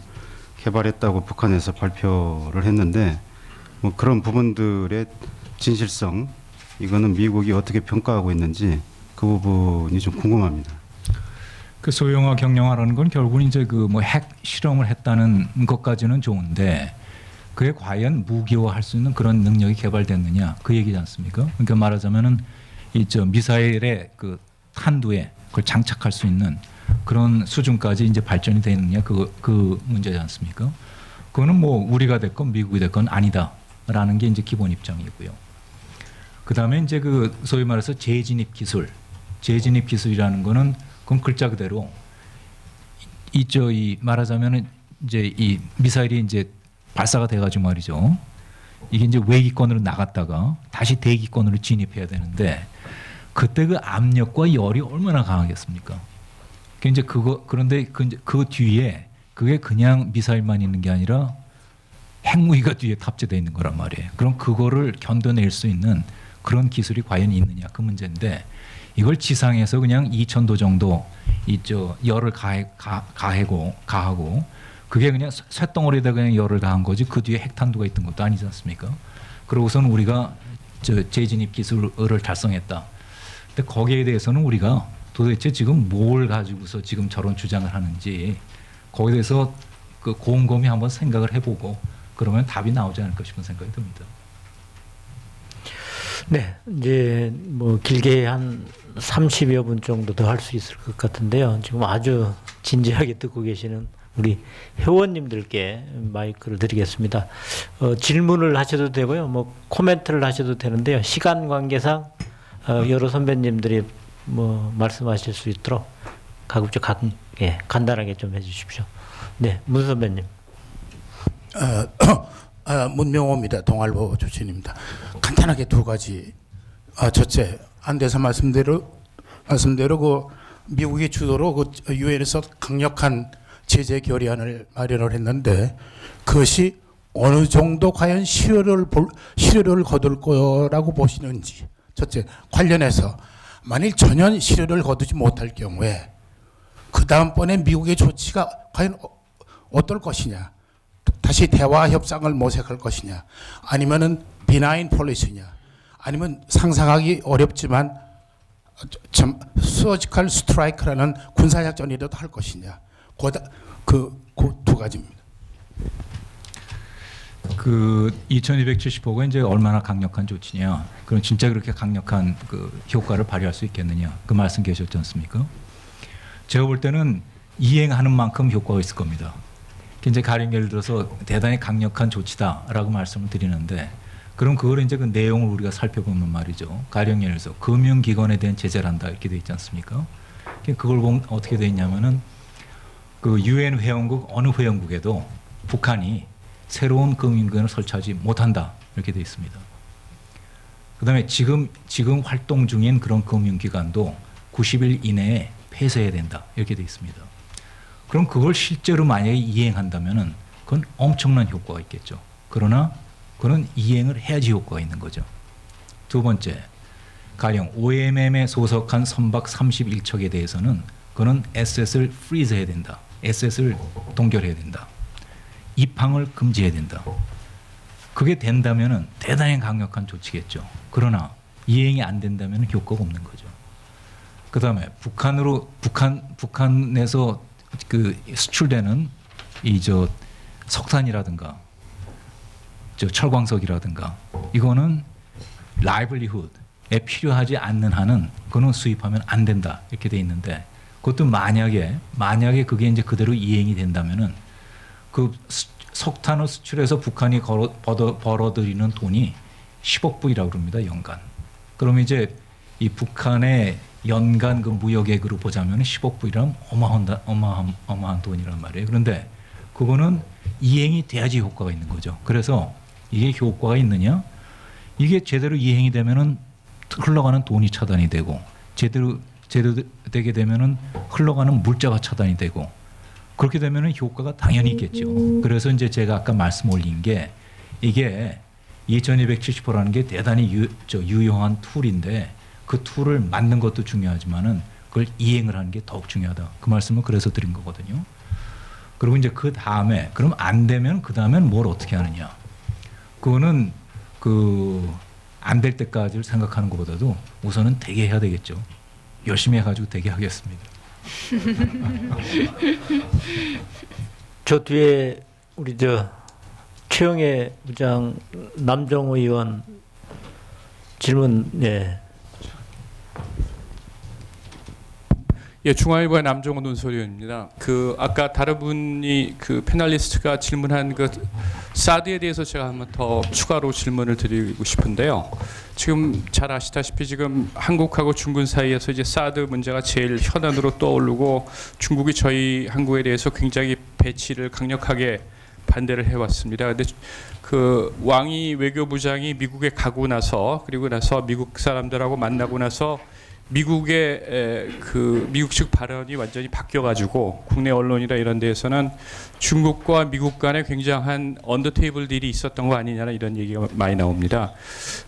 개발했다고 북한에서 발표를 했는데 뭐 그런 부분들의 진실성 이거는 미국이 어떻게 평가하고 있는지 그 부분이 좀 궁금합니다. 그 소형화 경량화라는 건 결국은 이제 그 뭐 핵 실험을 했다는 것까지는 좋은데 그게 과연 무기화할 수 있는 그런 능력이 개발됐느냐 그 얘기지 않습니까? 그러니까 말하자면은 이 저 미사일의 그 탄두에 그걸 장착할 수 있는 그런 수준까지 이제 발전이 되느냐 그 문제지 않습니까? 그거는 뭐 우리가 됐건 미국이 됐건 아니다라는 게 이제 기본 입장이고요. 그 다음에 이제 그 소위 말해서 재진입 기술이라는 거는 그럼 글자 그대로 이 말하자면은 이제 이 미사일이 이제 발사가 돼가지고 말이죠. 이게 이제 외기권으로 나갔다가 다시 대기권으로 진입해야 되는데 그때 그 압력과 열이 얼마나 강하겠습니까? 그런데 그 뒤에 그게 그냥 미사일만 있는 게 아니라 핵무기가 뒤에 탑재되어 있는 거란 말이에요. 그럼 그거를 견뎌낼 수 있는 그런 기술이 과연 있느냐 그 문제인데 이걸 지상에서 그냥 2000도 정도 열을 가하고 그게 그냥 쇳덩어리에다 그냥 열을 가한 거지 그 뒤에 핵탄두가 있던 것도 아니지 않습니까? 그러고서는 우리가 재진입 기술을 달성했다. 근데 거기에 대해서는 우리가 도대체 지금 뭘 가지고서 지금 저런 주장을 하는지 거기에 대해서 그 곰곰이 한번 생각을 해보고 그러면 답이 나오지 않을까 싶은 생각이 듭니다. 네, 이제 뭐 길게 한 30여 분 정도 더 할 수 있을 것 같은데요. 지금 아주 진지하게 듣고 계시는 우리 회원님들께 마이크를 드리겠습니다. 질문을 하셔도 되고요, 뭐 코멘트를 하셔도 되는데요. 시간 관계상 여러 선배님들이 뭐 말씀하실 수 있도록 가급적 간단하게 좀 해주십시오. 네, 문 선배님. 문명호입니다. 동아일보 출신입니다. 간단하게 두 가지. 첫째, 안대사 말씀대로 그 미국의 주도로 그 유엔에서 강력한 제재 결의안을 마련을 했는데 그것이 어느 정도 과연 실효를 거둘 거라고 보시는지. 첫째, 관련해서 만일 전혀 실효를 거두지 못할 경우에 그 다음번에 미국의 조치가 과연 어떨 것이냐. 다시 대화 협상을 모색할 것이냐, 아니면은 비나인 폴리시냐, 아니면 상상하기 어렵지만 서지컬 스트라이크라는 군사작전이라도 할 것이냐, 그 두 가지입니다. 그 2270호가 이제 얼마나 강력한 조치냐, 그럼 진짜 그렇게 강력한 그 효과를 발휘할 수 있겠느냐, 그 말씀 계셨지 않습니까? 제가 볼 때는 이행하는 만큼 효과가 있을 겁니다. 이제 가령 예를 들어서 대단히 강력한 조치다라고 말씀을 드리는데 그럼 그걸 이제 그 내용을 우리가 살펴보면 말이죠. 가령 예를 들어서 금융기관에 대한 제재를 한다 이렇게 돼 있지 않습니까? 그걸 보면 어떻게 돼 있냐면은 그 유엔 회원국 어느 회원국에도 북한이 새로운 금융기관을 설치하지 못한다 이렇게 돼 있습니다. 그다음에 지금 활동 중인 그런 금융기관도 90일 이내에 폐쇄해야 된다 이렇게 돼 있습니다. 그럼 그걸 실제로 만약에 이행한다면은 그건 엄청난 효과가 있겠죠. 그러나 그는 이행을 해야지 효과가 있는 거죠. 두 번째, 가령 OMM에 소속한 선박 31척에 대해서는 그는 SS를 프리즈해야 된다. SS를 동결해야 된다. 입항을 금지해야 된다. 그게 된다면은 대단히 강력한 조치겠죠. 그러나 이행이 안 된다면 효과가 없는 거죠. 그다음에 북한에서 그 수출되는 이 석탄이라든가 철광석이라든가 이거는 라이블리훗에 필요하지 않는 한은 그거는 수입하면 안 된다 이렇게 돼 있는데 그것도 만약에 그게 이제 그대로 이행이 된다면은 그 석탄을 수출해서 북한이 벌어들이는 돈이 10억 불이라고 그럽니다 연간. 그럼 이제 이 북한의 연간 그 무역액으로 보자면 10억 불이라면 어마어마한 돈이란 말이에요. 그런데 그거는 이행이 돼야지 효과가 있는 거죠. 그래서 이게 효과가 있느냐? 이게 제대로 이행이 되면은 흘러가는 돈이 차단이 되고 제대로 제도되게 되면은 흘러가는 물자가 차단이 되고 그렇게 되면은 효과가 당연히 있겠죠. 그래서 이제 제가 아까 말씀 올린 게 이게 2270호라는 게 대단히 유용한 툴인데 그 툴을 만든 것도 중요하지만은 그걸 이행을 하는 게 더욱 중요하다. 그 말씀을 그래서 드린 거거든요. 그리고 이제 그 다음에 그럼 안 되면 그 다음엔 뭘 어떻게 하느냐. 그거는 그 안 될 때까지를 생각하는 것보다도 우선은 되게 해야 되겠죠. 열심히 해가지고 되게 하겠습니다. 저 뒤에 우리 최영애 부장 남정호 의원 질문. 예. 예, 중앙일보의 남정호 논설위원입니다. 그 아까 다른 분이 그 패널리스트가 질문한 그 사드에 대해서 제가 한번 더 추가로 질문을 드리고 싶은데요. 지금 잘 아시다시피 지금 한국하고 중국 사이에서 이제 사드 문제가 제일 현안으로 떠오르고 중국이 저희 한국에 대해서 굉장히 배치를 강력하게 반대를 해왔습니다. 근데 그 왕이 외교부장이 미국에 가고 나서 그리고 나서 미국 사람들하고 만나고 나서 미국의 그 미국 측 발언이 완전히 바뀌어가지고 국내 언론이나 이런 데에서는 중국과 미국 간에 굉장한 언더테이블 딜이 있었던 거 아니냐는 이런 얘기가 많이 나옵니다.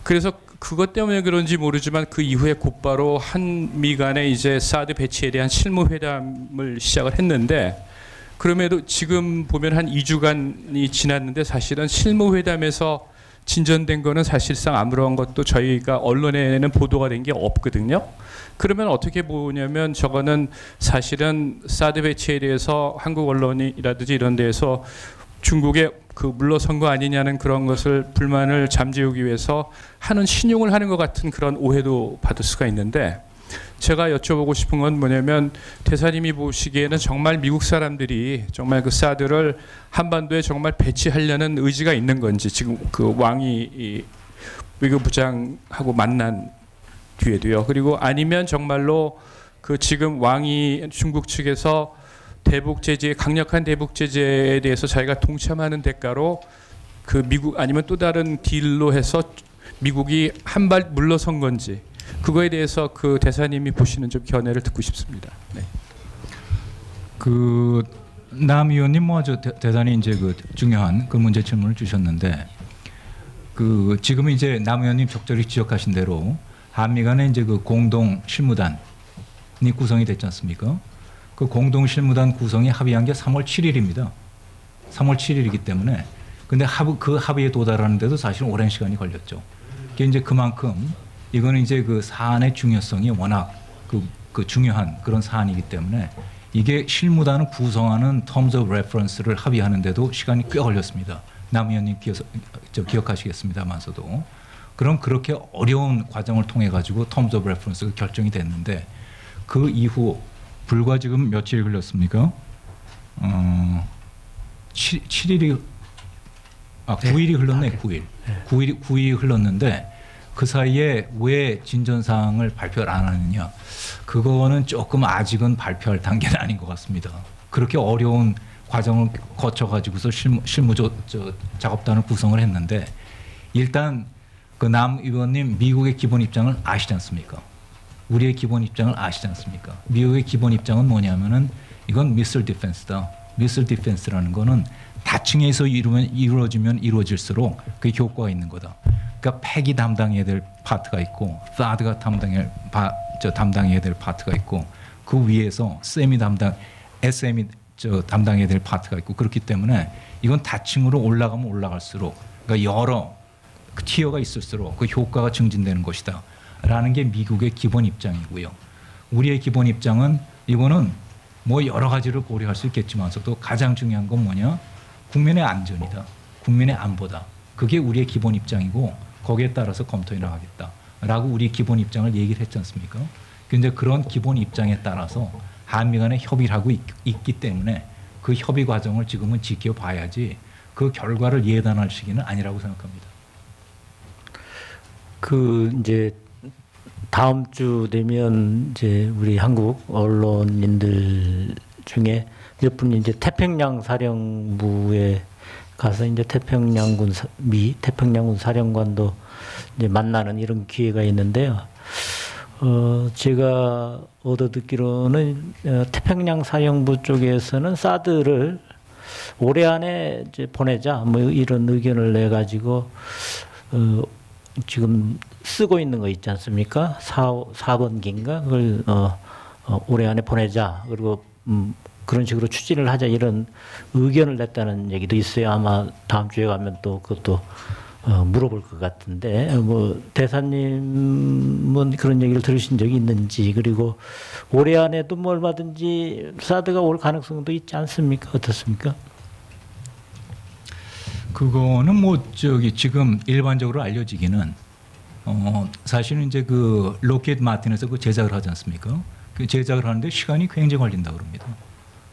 그래서 그것 때문에 그런지 모르지만 그 이후에 곧바로 한미 간에 이제 사드 배치에 대한 실무 회담을 시작을 했는데 그럼에도 지금 보면 한 2주간이 지났는데 사실은 실무 회담에서 진전된 거는 사실상 아무런 것도 저희가 언론에는 보도가 된 게 없거든요. 그러면 어떻게 보냐면 저거는 사실은 사드 배치에 대해서 한국 언론이라든지 이런 데에서 중국에 그 물러선 거 아니냐는 그런 것을 불만을 잠재우기 위해서 하는 신용을 하는 것 같은 그런 오해도 받을 수가 있는데 제가 여쭤보고 싶은 건 뭐냐면 대사님이 보시기에는 정말 미국 사람들이 정말 그 사드를 한반도에 정말 배치하려는 의지가 있는 건지 지금 그 왕이 이 외교부장하고 만난 뒤에도요. 그리고 아니면 정말로 그 지금 왕이 중국 측에서 대북 제재 강력한 대북 제재에 대해서 자기가 동참하는 대가로 그 미국 아니면 또 다른 딜로 해서 미국이 한 발 물러선 건지 그거에 대해서 그 대사님이 보시는 좀 견해를 듣고 싶습니다. 네. 그 남 의원님 뭐 아주 대단히 이제 그 중요한 그 문제 질문을 주셨는데 그 지금 이제 남 의원님 적절히 지적하신 대로 한미 간에 이제 그 공동 실무단이 구성이 됐지 않습니까? 그 공동 실무단 구성이 합의한 게 3월 7일입니다. 3월 7일이기 때문에 근데 그 합의에 도달하는데도 사실 오랜 시간이 걸렸죠. 그게 이제 그만큼 이거는 이제 그 사안의 중요성이 워낙 그 중요한 그런 사안이기 때문에 이게 실무단을 구성하는 terms of reference를 합의하는데도 시간이 꽤 걸렸습니다. 남 의원님 기억하시겠습니다만서도 그럼 그렇게 어려운 과정을 통해 가지고 terms of reference가 결정이 됐는데 그 이후 불과 지금 며칠 흘렀습니까? 9일이 흘렀네. 9일이 흘렀는데 그 사이에 왜 진전사항을 발표를 안 하느냐? 그거는 조금 아직은 발표할 단계는 아닌 것 같습니다. 그렇게 어려운 과정을 거쳐가지고서 실무 작업단을 구성을 했는데 일단 그 남 의원님 미국의 기본 입장을 아시지 않습니까? 우리의 기본 입장을 아시지 않습니까? 미국의 기본 입장은 뭐냐면은 이건 missile defense다. missile defense라는 거는 다층에서 이루어지면 이루어질수록 그게 효과가 있는 거다. 그러니까 팩이 담당해야 될 파트가 있고 사드가 담당해야 될 파트가 있고 그 위에서 SM이 담당해야 될 파트가 있고 그렇기 때문에 이건 다층으로 올라가면 올라갈수록 그러니까 여러 티어가 있을수록 그 효과가 증진되는 것이다 라는 게 미국의 기본 입장이고요. 우리의 기본 입장은 이거는 뭐 여러 가지를 고려할 수 있겠지만서도 가장 중요한 건 뭐냐? 국민의 안전이다. 국민의 안보다. 그게 우리의 기본 입장이고 거기에 따라서 검토해 나가겠다라고 우리 기본 입장을 얘기를 했지 않습니까? 근데 그런 기본 입장에 따라서 한미 간에 협의를 하고 있기 때문에 그 협의 과정을 지금은 지켜봐야지 그 결과를 예단할 시기는 아니라고 생각합니다. 그 이제 다음 주 되면 이제 우리 한국 언론인들 중에 몇 분이 이제 태평양 사령부에 가서 이제 미 태평양군 사령관도 이제 만나는 이런 기회가 있는데요. 제가 얻어 듣기로는 태평양 사령부 쪽에서는 사드를 올해 안에 이제 보내자 뭐 이런 의견을 내 가지고 지금 쓰고 있는 거 있지 않습니까? 4번기인가 그걸 올해 안에 보내자 그리고 그런 식으로 추진을 하자 이런 의견을 냈다는 얘기도 있어요. 아마 다음 주에 가면 또 그것도 물어볼 것 같은데 뭐 대사님은 그런 얘기를 들으신 적이 있는지 그리고 올해 안에도 뭐 얼마든지 사드가 올 가능성도 있지 않습니까? 어떻습니까? 그거는 뭐 저기 지금 일반적으로 알려지기는 사실은 이제 그 로켓 마틴에서 그 제작을 하지 않습니까? 그 제작을 하는데 시간이 굉장히 걸린다 그럽니다.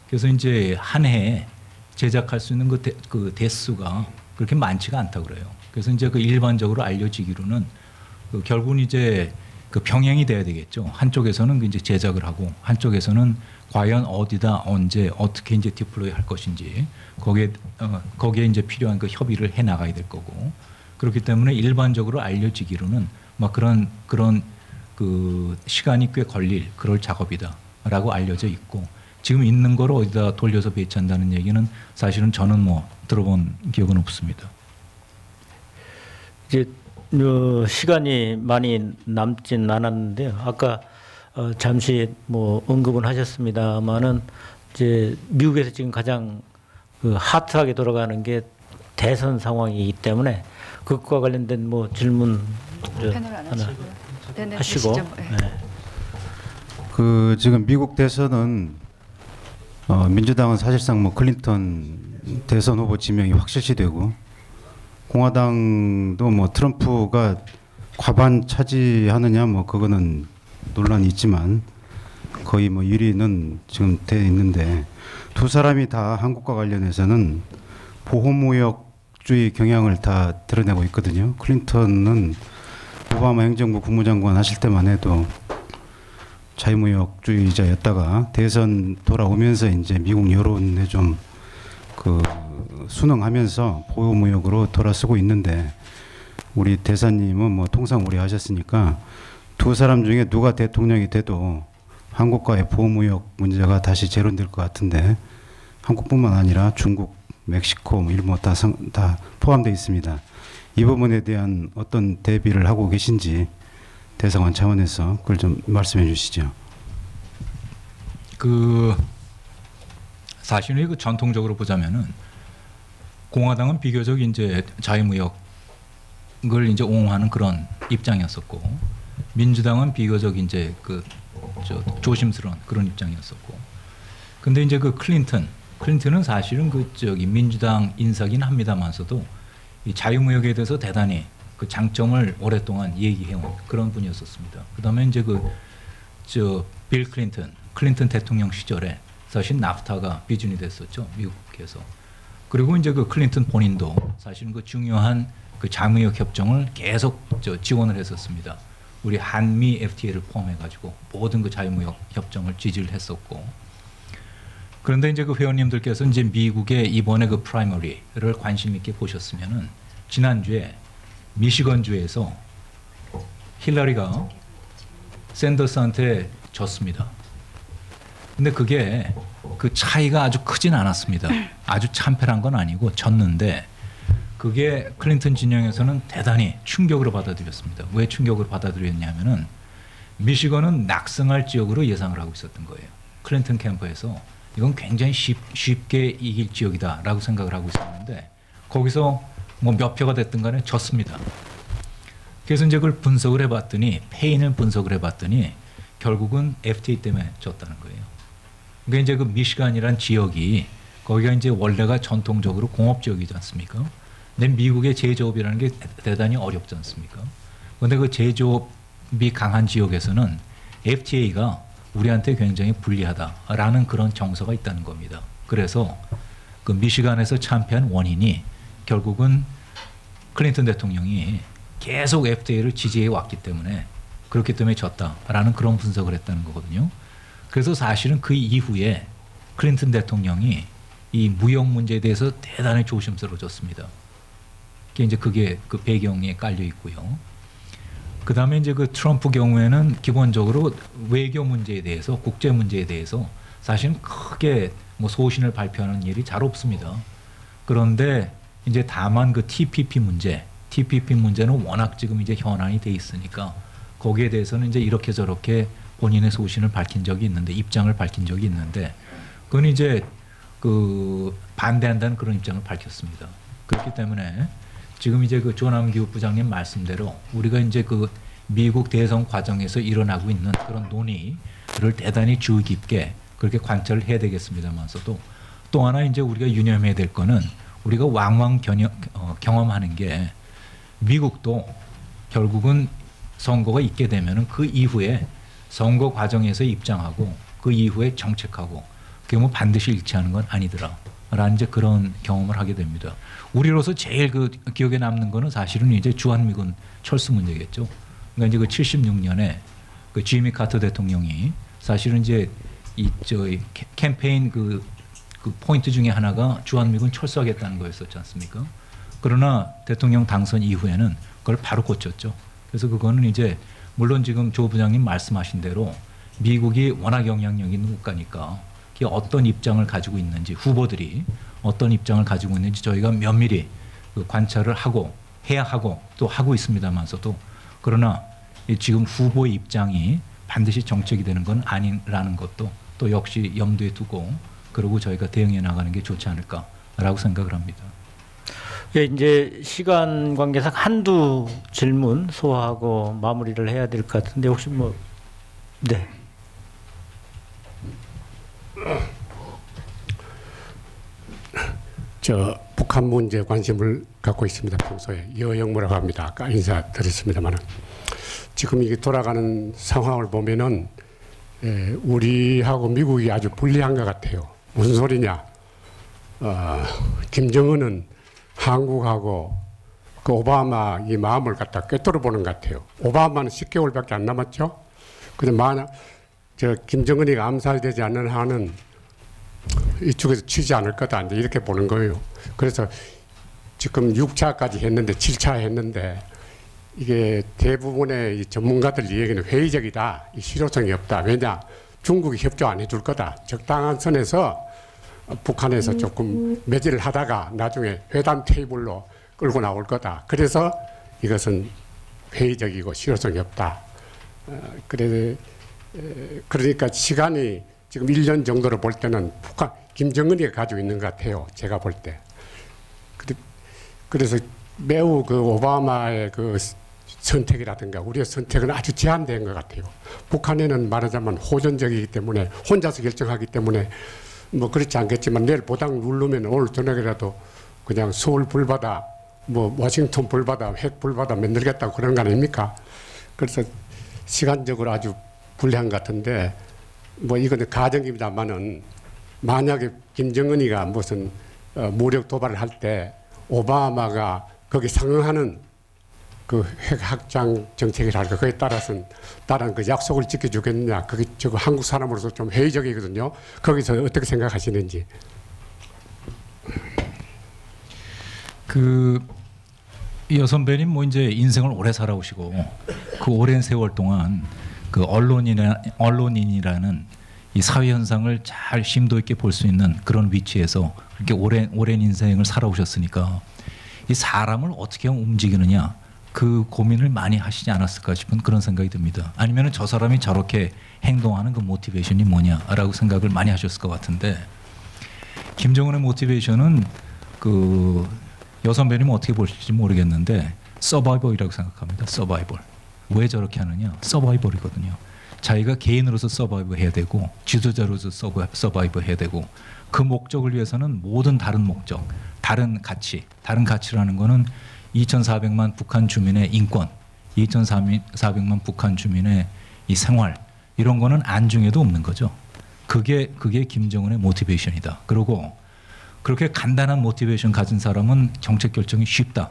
그래서 이제 한 해에 제작할 수 있는 그 대수가 그렇게 많지가 않다 그래요. 그래서 이제 그 일반적으로 알려지기로는 그 결국은 이제 그 병행이 돼야 되겠죠. 한쪽에서는 이제 제작을 하고 한쪽에서는 과연 어디다 언제 어떻게 이제 디플로이 할 것인지 거기에 이제 필요한 그 협의를 해 나가야 될 거고 그렇기 때문에 일반적으로 알려지기로는 막 그런 그 시간이 꽤 걸릴 그럴 작업이다라고 알려져 있고 지금 있는 거를 어디다 돌려서 배치한다는 얘기는 사실은 저는 뭐 들어본 기억은 없습니다. 이제 시간이 많이 남진 않았는데요. 아까 잠시 뭐 언급은 하셨습니다만은 이제 미국에서 지금 가장 그 핫하게 돌아가는 게 대선 상황이기 때문에 그것과 관련된 뭐 질문 하나 하시고. 네. 그 지금 미국 대선은 민주당은 사실상 뭐 클린턴 대선 후보 지명이 확실시되고 공화당도 뭐 트럼프가 과반 차지하느냐 뭐 그거는 논란이 있지만 거의 뭐 1위는 지금 돼 있는데 두 사람이 다 한국과 관련해서는 보호무역주의 경향을 다 드러내고 있거든요. 클린턴은 오바마 행정부 국무장관 하실 때만 해도 자유무역주의자였다가 대선 돌아오면서 이제 미국 여론에 좀 그 순응하면서 보호무역으로 돌아서고 있는데 우리 대사님은 뭐 통상 오래 하셨으니까 두 사람 중에 누가 대통령이 돼도 한국과의 보호무역 문제가 다시 재론될 것 같은데 한국뿐만 아니라 중국, 멕시코, 뭐 일본 다 포함되어 있습니다. 이 부분에 대한 어떤 대비를 하고 계신지 대사관 차원에서 그걸 좀 말씀해 주시죠. 사실은 그 전통적으로 보자면은 공화당은 비교적 이제 자유무역을 이제 옹호하는 그런 입장이었었고 민주당은 비교적 이제 조심스러운 그런 입장이었었고 근데 이제 그 클린턴은 사실은 민주당 인사긴 합니다만서도 이 자유무역에 대해서 대단히 그 장점을 오랫동안 얘기해온 그런 분이었었습니다. 그다음에 이제 빌 클린턴 대통령 시절에 사실 나프타가 비준이 됐었죠 미국에서. 그리고 이제 그 클린턴 본인도 사실은 그 중요한 그 자유무역 협정을 계속 지원을 했었습니다. 우리 한미 FTA를 포함해가지고 모든 그 자유무역 협정을 지지를 했었고. 그런데 이제 그 회원님들께서 이제 미국의 이번에 그 프라이머리를 관심 있게 보셨으면은 지난주에 미시건주에서 힐러리가 샌더스한테 졌습니다. 근데 그게 그 차이가 아주 크진 않았습니다. 아주 참패한 건 아니고 졌는데 그게 클린턴 진영에서는 대단히 충격으로 받아들였습니다. 왜 충격으로 받아들였냐면은 미시건은 낙승할 지역으로 예상을 하고 있었던 거예요. 클린턴 캠프에서 이건 굉장히 쉽게 이길 지역이다라고 생각을 하고 있었는데 거기서 뭐 몇 표가 됐든 간에 졌습니다. 그래서 이제 그걸 분석을 해봤더니 페인을 분석을 해봤더니 결국은 FTA 때문에 졌다는 거예요. 그러니까 이제 그 미시간이란 지역이 거기가 이제 원래가 전통적으로 공업 지역이지 않습니까? 근데 미국의 제조업이라는 게 대단히 어렵지 않습니까? 그런데 그 제조업이 강한 지역에서는 FTA가 우리한테 굉장히 불리하다라는 그런 정서가 있다는 겁니다. 그래서 그 미시간에서 참패한 원인이 결국은 클린턴 대통령이 계속 FTA를 지지해 왔기 때문에 그렇기 때문에 졌다라는 그런 분석을 했다는 거거든요. 그래서 사실은 그 이후에 클린턴 대통령이 이 무역 문제에 대해서 대단히 조심스러워졌습니다. 그게 그 배경에 깔려 있고요. 그다음에 이제 그 트럼프 경우에는 기본적으로 외교 문제에 대해서 국제 문제에 대해서 사실은 크게 뭐 소신을 발표하는 일이 잘 없습니다. 그런데 이제 다만 그 TPP 문제는 워낙 지금 이제 현안이 돼 있으니까 거기에 대해서는 이제 이렇게 저렇게 본인의 소신을 밝힌 적이 있는데 입장을 밝힌 적이 있는데 그건 이제 그 반대한다는 그런 입장을 밝혔습니다. 그렇기 때문에 지금 이제 그 조남기 부장님 말씀대로 우리가 이제 그 미국 대선 과정에서 일어나고 있는 그런 논의를 대단히 주의 깊게 그렇게 관찰을 해야 되겠습니다만서도 또 하나 이제 우리가 유념해야 될 거는 우리가 왕왕 경험하는 게 미국도 결국은 선거가 있게 되면은 그 이후에 선거 과정에서 입장하고 그 이후에 정책하고 그게 뭐 반드시 일치하는 건 아니더라라는 이제 그런 경험을 하게 됩니다. 우리로서 제일 그 기억에 남는 거는 사실은 이제 주한미군 철수 문제겠죠. 그러니까 이제 그 76년에 그 지미 카터 대통령이 사실은 이제 이 캠페인 그 포인트 중에 하나가 주한미군 철수하겠다는 거였었지 않습니까? 그러나 대통령 당선 이후에는 그걸 바로 고쳤죠. 그래서 그거는 이제 물론 지금 조 부장님 말씀하신 대로 미국이 워낙 영향력 있는 국가니까 어떤 입장을 가지고 있는지 후보들이 어떤 입장을 가지고 있는지 저희가 면밀히 관찰을 하고 해야 하고 또 하고 있습니다만서도 그러나 지금 후보의 입장이 반드시 정책이 되는 건 아니라는 것도 또 역시 염두에 두고 그러고 저희가 대응해 나가는 게 좋지 않을까라고 생각을 합니다. 예, 이제 시간 관계상 한두 질문 소화하고 마무리를 해야 될 것 같은데 혹시 뭐 네. 저 북한 문제에 관심을 갖고 있습니다. 평소에 여영무라고 합니다. 아까 인사드렸습니다만은 지금 이게 돌아가는 상황을 보면은 우리하고 미국이 아주 불리한 것 같아요. 무슨 소리냐? 김정은은 한국하고 그 오바마 이 마음을 갖다 꿰뚫어 보는 것 같아요. 오바마는 10개월밖에 안 남았죠. 근데 만약 저 김정은이가 암살되지 않는 한은 이쪽에서 치지 않을 거다 이렇게 보는 거예요. 그래서 지금 6차까지 했는데 7차 했는데 이게 대부분의 이 전문가들 얘기는 회의적이다. 이 실효성이 없다. 왜냐? 중국이 협조 안 해줄 거다. 적당한 선에서 북한에서 조금 매질을 하다가 나중에 회담 테이블로 끌고 나올 거다. 그래서 이것은 회의적이고 실효성이 없다. 그러니까 시간이 지금 1년 정도로 볼 때는 북한 김정은이 가지고 있는 것 같아요. 제가 볼 때. 그래서 매우 그 오바마의 그 선택이라든가 우리의 선택은 아주 제한된 것 같아요. 북한에는 말하자면 호전적이기 때문에 혼자서 결정하기 때문에 뭐 그렇지 않겠지만 내일 보당 누르면 오늘 저녁이라도 그냥 서울 불바다 뭐 워싱턴 불바다 핵 불바다 만들겠다고 그런 거 아닙니까? 그래서 시간적으로 아주 불리한 것 같은데 뭐 이건 가정입니다만은 만약에 김정은이가 무슨 무력 도발을 할 때 오바마가 거기 상응하는 그 핵 확장 정책이랄까 그에 따라서는 다른 그 약속을 지켜주겠느냐 그게 저 한국 사람으로서 좀 회의적이거든요. 거기서 어떻게 생각하시는지. 그 여 선배님 뭐 이제 인생을 오래 살아오시고 그 오랜 세월 동안 그 언론인이라는 이 사회 현상을 잘 심도 있게 볼 수 있는 그런 위치에서 그렇게 오랜 인생을 살아오셨으니까 이 사람을 어떻게 움직이느냐 그 고민을 많이 하시지 않았을까 싶은 그런 생각이 듭니다. 아니면은 저 사람이 저렇게 행동하는 그 모티베이션이 뭐냐라고 생각을 많이 하셨을 것 같은데 김정은의 모티베이션은 그 여 선배님은 어떻게 보실지 모르겠는데 서바이벌이라고 생각합니다. 서바이벌. 왜 저렇게 하느냐? 서바이벌이거든요. 자기가 개인으로서 서바이벌 해야 되고 지도자로서 서바이벌 해야 되고 그 목적을 위해서는 모든 다른 목적, 다른 가치라는 거는 2,400만 북한 주민의 인권, 2,400만 북한 주민의 이 생활 이런 거는 안중에도 없는 거죠. 그게 김정은의 모티베이션이다. 그리고 그렇게 간단한 모티베이션 가진 사람은 정책 결정이 쉽다.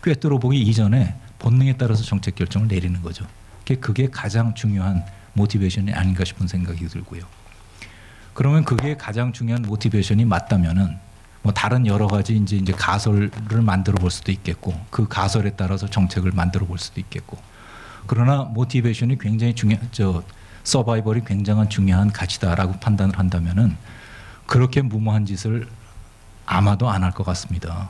꿰뚫어보기 이전에 본능에 따라서 정책 결정을 내리는 거죠. 그게 가장 중요한 모티베이션이 아닌가 싶은 생각이 들고요. 그러면 그게 가장 중요한 모티베이션이 맞다면은 뭐 다른 여러 가지 이제 가설을 만들어 볼 수도 있겠고 그 가설에 따라서 정책을 만들어 볼 수도 있겠고 그러나 모티베이션이 굉장히 서바이벌이 굉장한 중요한 가치다라고 판단을 한다면은 그렇게 무모한 짓을 아마도 안 할 것 같습니다.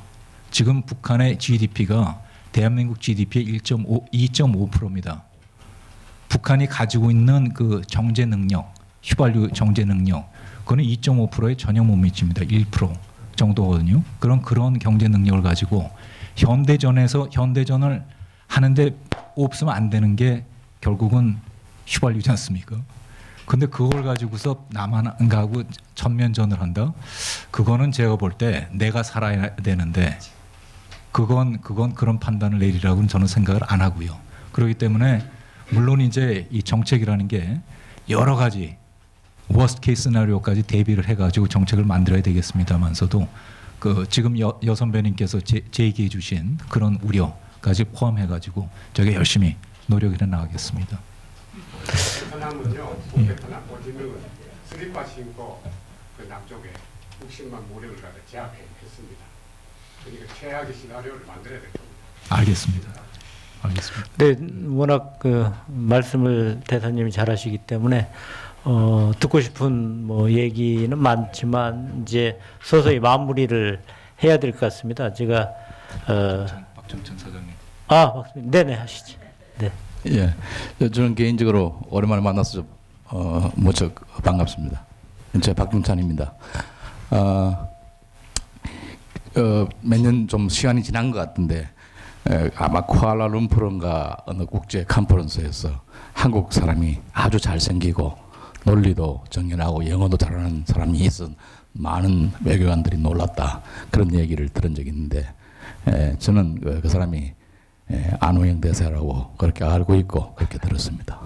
지금 북한의 GDP가 대한민국 GDP의 2.5%입니다. 북한이 가지고 있는 그 정제 능력, 휘발유 정제 능력, 그거는 2.5%에 전혀 못 미칩니다. 1% 정도거든요. 그런 경제 능력을 가지고 현대전을 하는데 없으면 안 되는 게 결국은 휘발유지 않습니까? 근데 그걸 가지고서 남한하고 전면전을 한다? 그거는 제가 볼 때 내가 살아야 되는데 그건 그런 판단을 내리라고는 저는 생각을 안 하고요. 그렇기 때문에 물론 이제 이 정책이라는 게 여러 가지 워스트 케이스 시나리오까지 대비를 해가지고 정책을 만들어야 되겠습니다만서도 그 지금 여 선배님께서 제기해 주신 그런 우려까지 포함해가지고 저게 열심히 노력을 해 나가겠습니다. 베트남은요, 베트남 보시면 슬리퍼 신고 그 남쪽에 60만 모령을 갖다 제압했습니다. 그러니까 최악의 시나리오를 만들어야 될 겁니다. 알겠습니다. 알겠습니다. 네, 워낙 그 말씀을 대사님이 잘하시기 때문에 듣고 싶은 뭐 얘기는 많지만 이제 서서히 마무리를 해야 될 것 같습니다. 제가 박정천 사장님. 네네 하시죠. 네. 예, 저는 개인적으로 오랜만에 만나서 무척 반갑습니다. 제 박정찬입니다. 몇 년 좀 시간이 지난 것 같은데 아마 쿠알라룸푸르인가 어느 국제 컨퍼런스에서 한국 사람이 아주 잘생기고 논리도 정연하고 영어도 잘하는 사람이 있어 많은 외교관들이 놀랐다 그런 얘기를 들은 적이 있는데 저는 그 사람이 안호영 대사라고 그렇게 알고 있고 그렇게 들었습니다.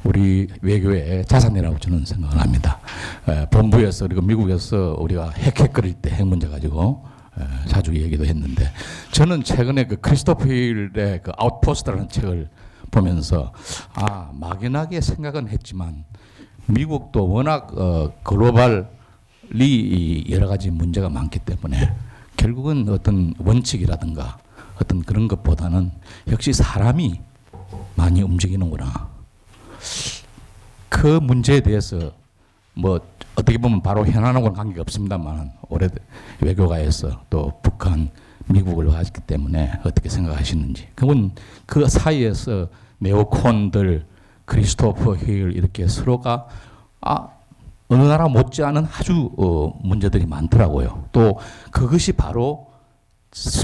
우리 외교의 자산이라고 저는 생각을 합니다. 본부에서 그리고 미국에서 우리가 핵거릴 때 핵 문제 가지고 자주 얘기도 했는데 저는 최근에 그 크리스토프 힐의 그 아웃포스트라는 책을 보면서 막연하게 생각은 했지만 미국도 워낙 글로벌리 여러 가지 문제가 많기 때문에 결국은 어떤 원칙이라든가 어떤 그런 것보다는 역시 사람이 많이 움직이는구나. 그 문제에 대해서 뭐 어떻게 보면 바로 현안하고는 관계가 없습니다만 올해 외교가에서 또 북한, 미국을 봤기 때문에 어떻게 생각하시는지. 그건 그 사이에서 네오콘들, 크리스토퍼 힐 이렇게 서로가 어느 나라 못지않은 아주 문제들이 많더라고요. 또 그것이 바로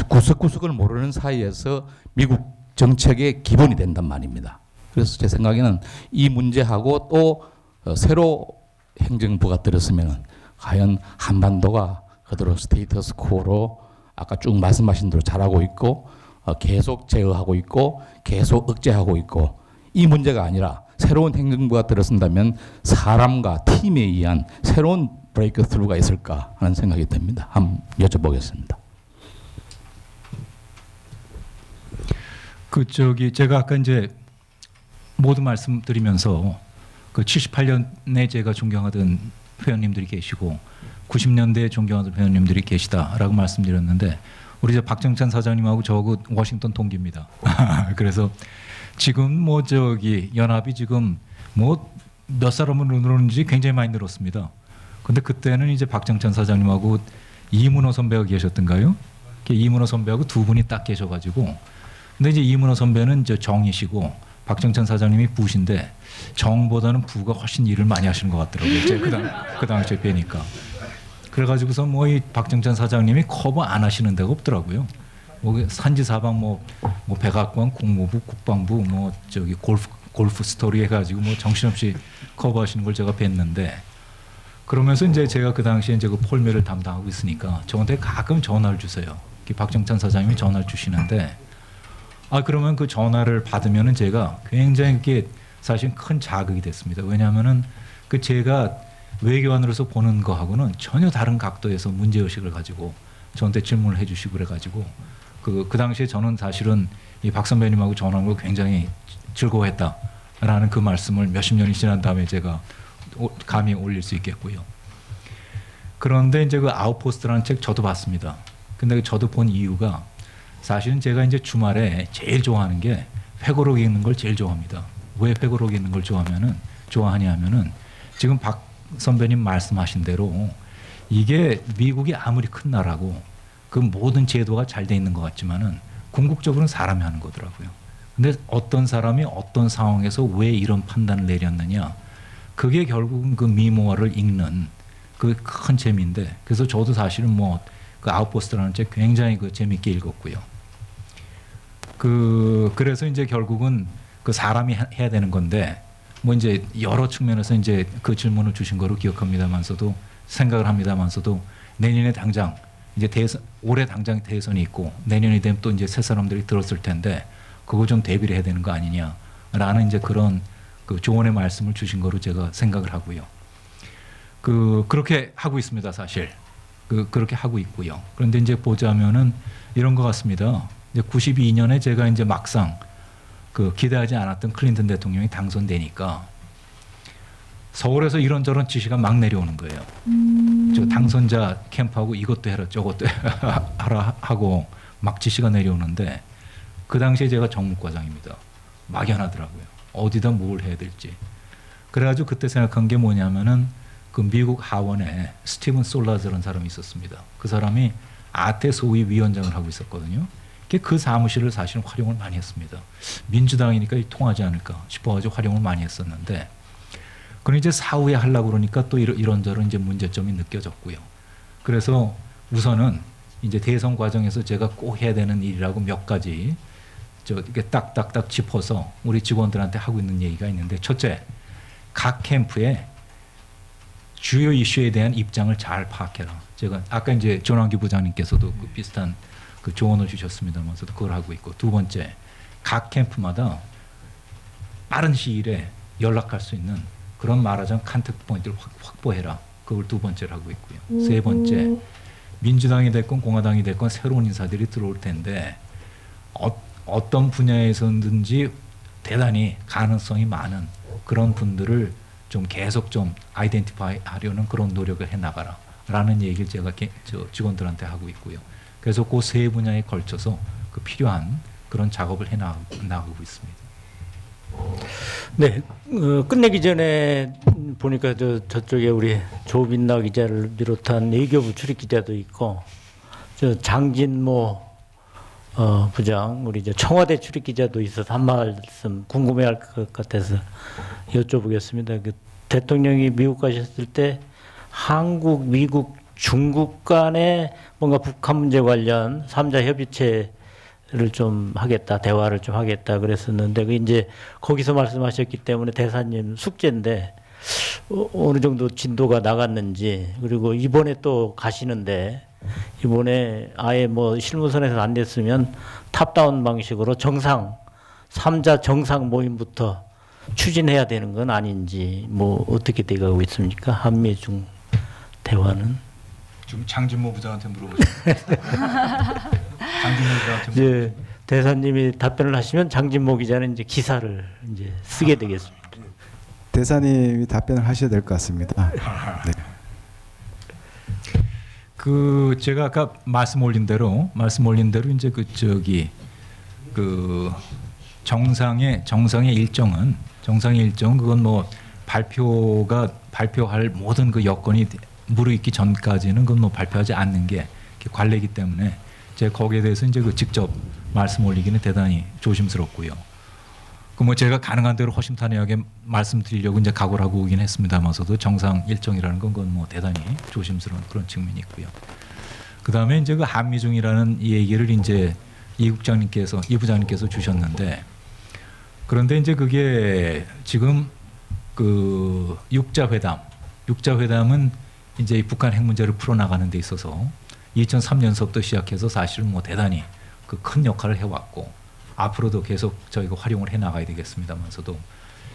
구석구석을 모르는 사이에서 미국 정책의 기본이 된단 말입니다. 그래서 제 생각에는 이 문제하고 또 새로 행정부가 들었으면 과연 한반도가 그대로 스테이터스 코로 아까 쭉 말씀하신 대로 잘하고 있고 계속 제어하고 있고 계속 억제하고 있고 이 문제가 아니라 새로운 행정부가 들어선다면 사람과 팀에 의한 새로운 브레이크 스루가 있을까 하는 생각이 듭니다. 한번 여쭤보겠습니다. 제가 아까 이제 모두 말씀드리면서 그 78년에 제가 존경하던 회원님들이 계시고 90년대에 존경하던 회원님들이 계시다라고 말씀드렸는데 우리 저 박정찬 사장님하고 저하고 워싱턴 동기입니다. 그래서 지금 연합이 지금 몇 사람을 늘었는지 굉장히 많이 늘었습니다. 근데 그때는 이제 박정찬 사장님하고 이문호 선배가 계셨던가요? 이문호 선배하고 두 분이 딱 계셔가지고 근데 이제 이문호 선배는 정이시고 박정찬 사장님이 부신데 정보다는 부가 훨씬 일을 많이 하시는 것 같더라고요. 제가 그 당시에 뵈니까. 그래가지고서 이 박정찬 사장님이 커버 안 하시는 데가 없더라고요. 산지사방 백악관, 국무부, 국방부, 골프 스토리 해가지고 정신없이 커버하시는 걸 제가 뵀는데 그러면서 이제 제가 그 당시에 이제 그 폴매를 담당하고 있으니까 저한테 가끔 전화를 주세요. 박정찬 사장님이 전화를 주시는데 그러면 그 전화를 받으면은 제가 굉장히 사실 큰 자극이 됐습니다. 왜냐하면은 제가 외교관으로서 보는 거하고는 전혀 다른 각도에서 문제의식을 가지고 저한테 질문을 해주시고 그래가지고 그 당시에 저는 사실은 이 박 선배님하고 전화한 걸 굉장히 즐거워했다라는 그 말씀을 몇십 년이 지난 다음에 제가 감히 올릴 수 있겠고요. 그런데 이제 그 아웃포스트라는 책 저도 봤습니다. 근데 저도 본 이유가 사실은 제가 이제 주말에 제일 좋아하는 게 회고록에 있는 걸 제일 좋아합니다. 왜 회고록에 있는 걸 좋아하냐면은 지금 박 선배님 말씀하신 대로 이게 미국이 아무리 큰 나라고 그 모든 제도가 잘 돼 있는 것 같지만은 궁극적으로는 사람이 하는 거더라고요. 근데 어떤 사람이 어떤 상황에서 왜 이런 판단을 내렸느냐, 그게 결국은 그 미모를 읽는 그 큰 재미인데, 그래서 저도 사실은 뭐 그 아웃포스트라는 책 굉장히 그 재밌게 읽었고요. 그래서 이제 결국은 그 사람이 해야 되는 건데, 뭐 이제 여러 측면에서 이제 그 질문을 주신 거로 기억합니다만서도 생각을 합니다만서도 내년에 당장 이제 올해 당장 대선이 있고 내년이 되면 또 이제 새 사람들이 들었을 텐데 그거 좀 대비를 해야 되는 거 아니냐라는 이제 그런 그 조언의 말씀을 주신 거로 제가 생각을 하고요. 그렇게 하고 있습니다, 사실. 그렇게 하고 있고요. 그런데 이제 보자면은 이런 것 같습니다. 이제 92년에 제가 이제 막상 그 기대하지 않았던 클린턴 대통령이 당선되니까 서울에서 이런저런 지시가 막 내려오는 거예요. 저 당선자 캠프하고 이것도 해라 저것도 하라 하고 막 지시가 내려오는데, 그 당시에 제가 정무과장입니다. 막연하더라고요. 어디다 뭘 해야 될지. 그래가지고 그때 생각한 게 뭐냐면은 그 미국 하원에 스티븐 솔라즈라는 사람이 있었습니다. 그 사람이 아태 소위 위원장을 하고 있었거든요. 그 사무실을 사실은 활용을 많이 했습니다. 민주당이니까 통하지 않을까 싶어가지고 활용을 많이 했었는데, 그럼 이제 사후에 하려고 그러니까 또 이런저런 이제 문제점이 느껴졌고요. 그래서 우선은 이제 대선 과정에서 제가 꼭 해야 되는 일이라고 몇 가지 이렇게 딱딱딱 짚어서 우리 직원들한테 하고 있는 얘기가 있는데, 첫째, 각 캠프에 주요 이슈에 대한 입장을 잘 파악해라. 제가 아까 이제 전환기 부장님께서도 그 비슷한 그 조언을 주셨습니다만서도 그걸 하고 있고, 두 번째, 각 캠프마다 빠른 시일에 연락할 수 있는 그런 말하자면 컨택트 포인트를 확보해라. 그걸 두 번째로 하고 있고요. 세 번째, 민주당이 됐건 공화당이 됐건 새로운 인사들이 들어올 텐데 어떤 분야에서든지 대단히 가능성이 많은 그런 분들을 좀 계속 좀 아이덴티파이 하려는 그런 노력을 해나가라 라는 얘기를 제가 직원들한테 하고 있고요. 그래서 그 세 분야에 걸쳐서 그 필요한 그런 작업을 해나가고 있습니다. 네, 끝내기 전에 보니까 저쪽에 우리 조민나 기자를 비롯한 외교부 출입 기자도 있고, 장진모 부장, 우리 청와대 출입 기자도 있어서 한 말씀 궁금해할 것 같아서 여쭤보겠습니다. 그 대통령이 미국 가셨을 때 한국, 미국, 중국 간에 뭔가 북한 문제 관련 3자 협의체를 좀 하겠다, 대화를 좀 하겠다 그랬었는데, 그 이제 거기서 말씀하셨기 때문에 대사님 숙제인데 어느 정도 진도가 나갔는지, 그리고 이번에 또 가시는데 이번에 아예 뭐 실무선에서 안 됐으면 탑다운 방식으로 정상 3자 정상 모임부터 추진해야 되는 건 아닌지, 뭐 어떻게 돼가고 있습니까? 한미 중 대화는 좀 장진모 부장한테 물어보세요. 장진모 부장한테 이제 대사님이 답변을 하시면 장진모 기자는 이제 기사를 이제 쓰게 되겠습니다. 대사님이 답변을 하셔야 될 것 같습니다. 네. 그 제가 아까 말씀 올린 대로 이제 그 정상의 일정은 그건 뭐 발표할 모든 그 여건이 무르익기 전까지는 그건 뭐 발표하지 않는 게 관례이기 때문에 제가 거기에 대해서 이제 그 직접 말씀 올리기는 대단히 조심스럽고요. 그 뭐 제가 가능한 대로 허심탄회하게 말씀드리려고 이제 각오를 하고 오긴 했습니다만서도 정상 일정이라는 건 그건 뭐 대단히 조심스러운 그런 측면이 있고요. 그 다음에 이제 그 한미중이라는 얘기를 이제 이 부장님께서 주셨는데, 그런데 이제 그게 지금 그 육자회담은 이제 북한 핵 문제를 풀어나가는 데 있어서 2003년서부터 시작해서 사실은 뭐 대단히 그 큰 역할을 해왔고, 앞으로도 계속 저희가 활용을 해나가야 되겠습니다만서도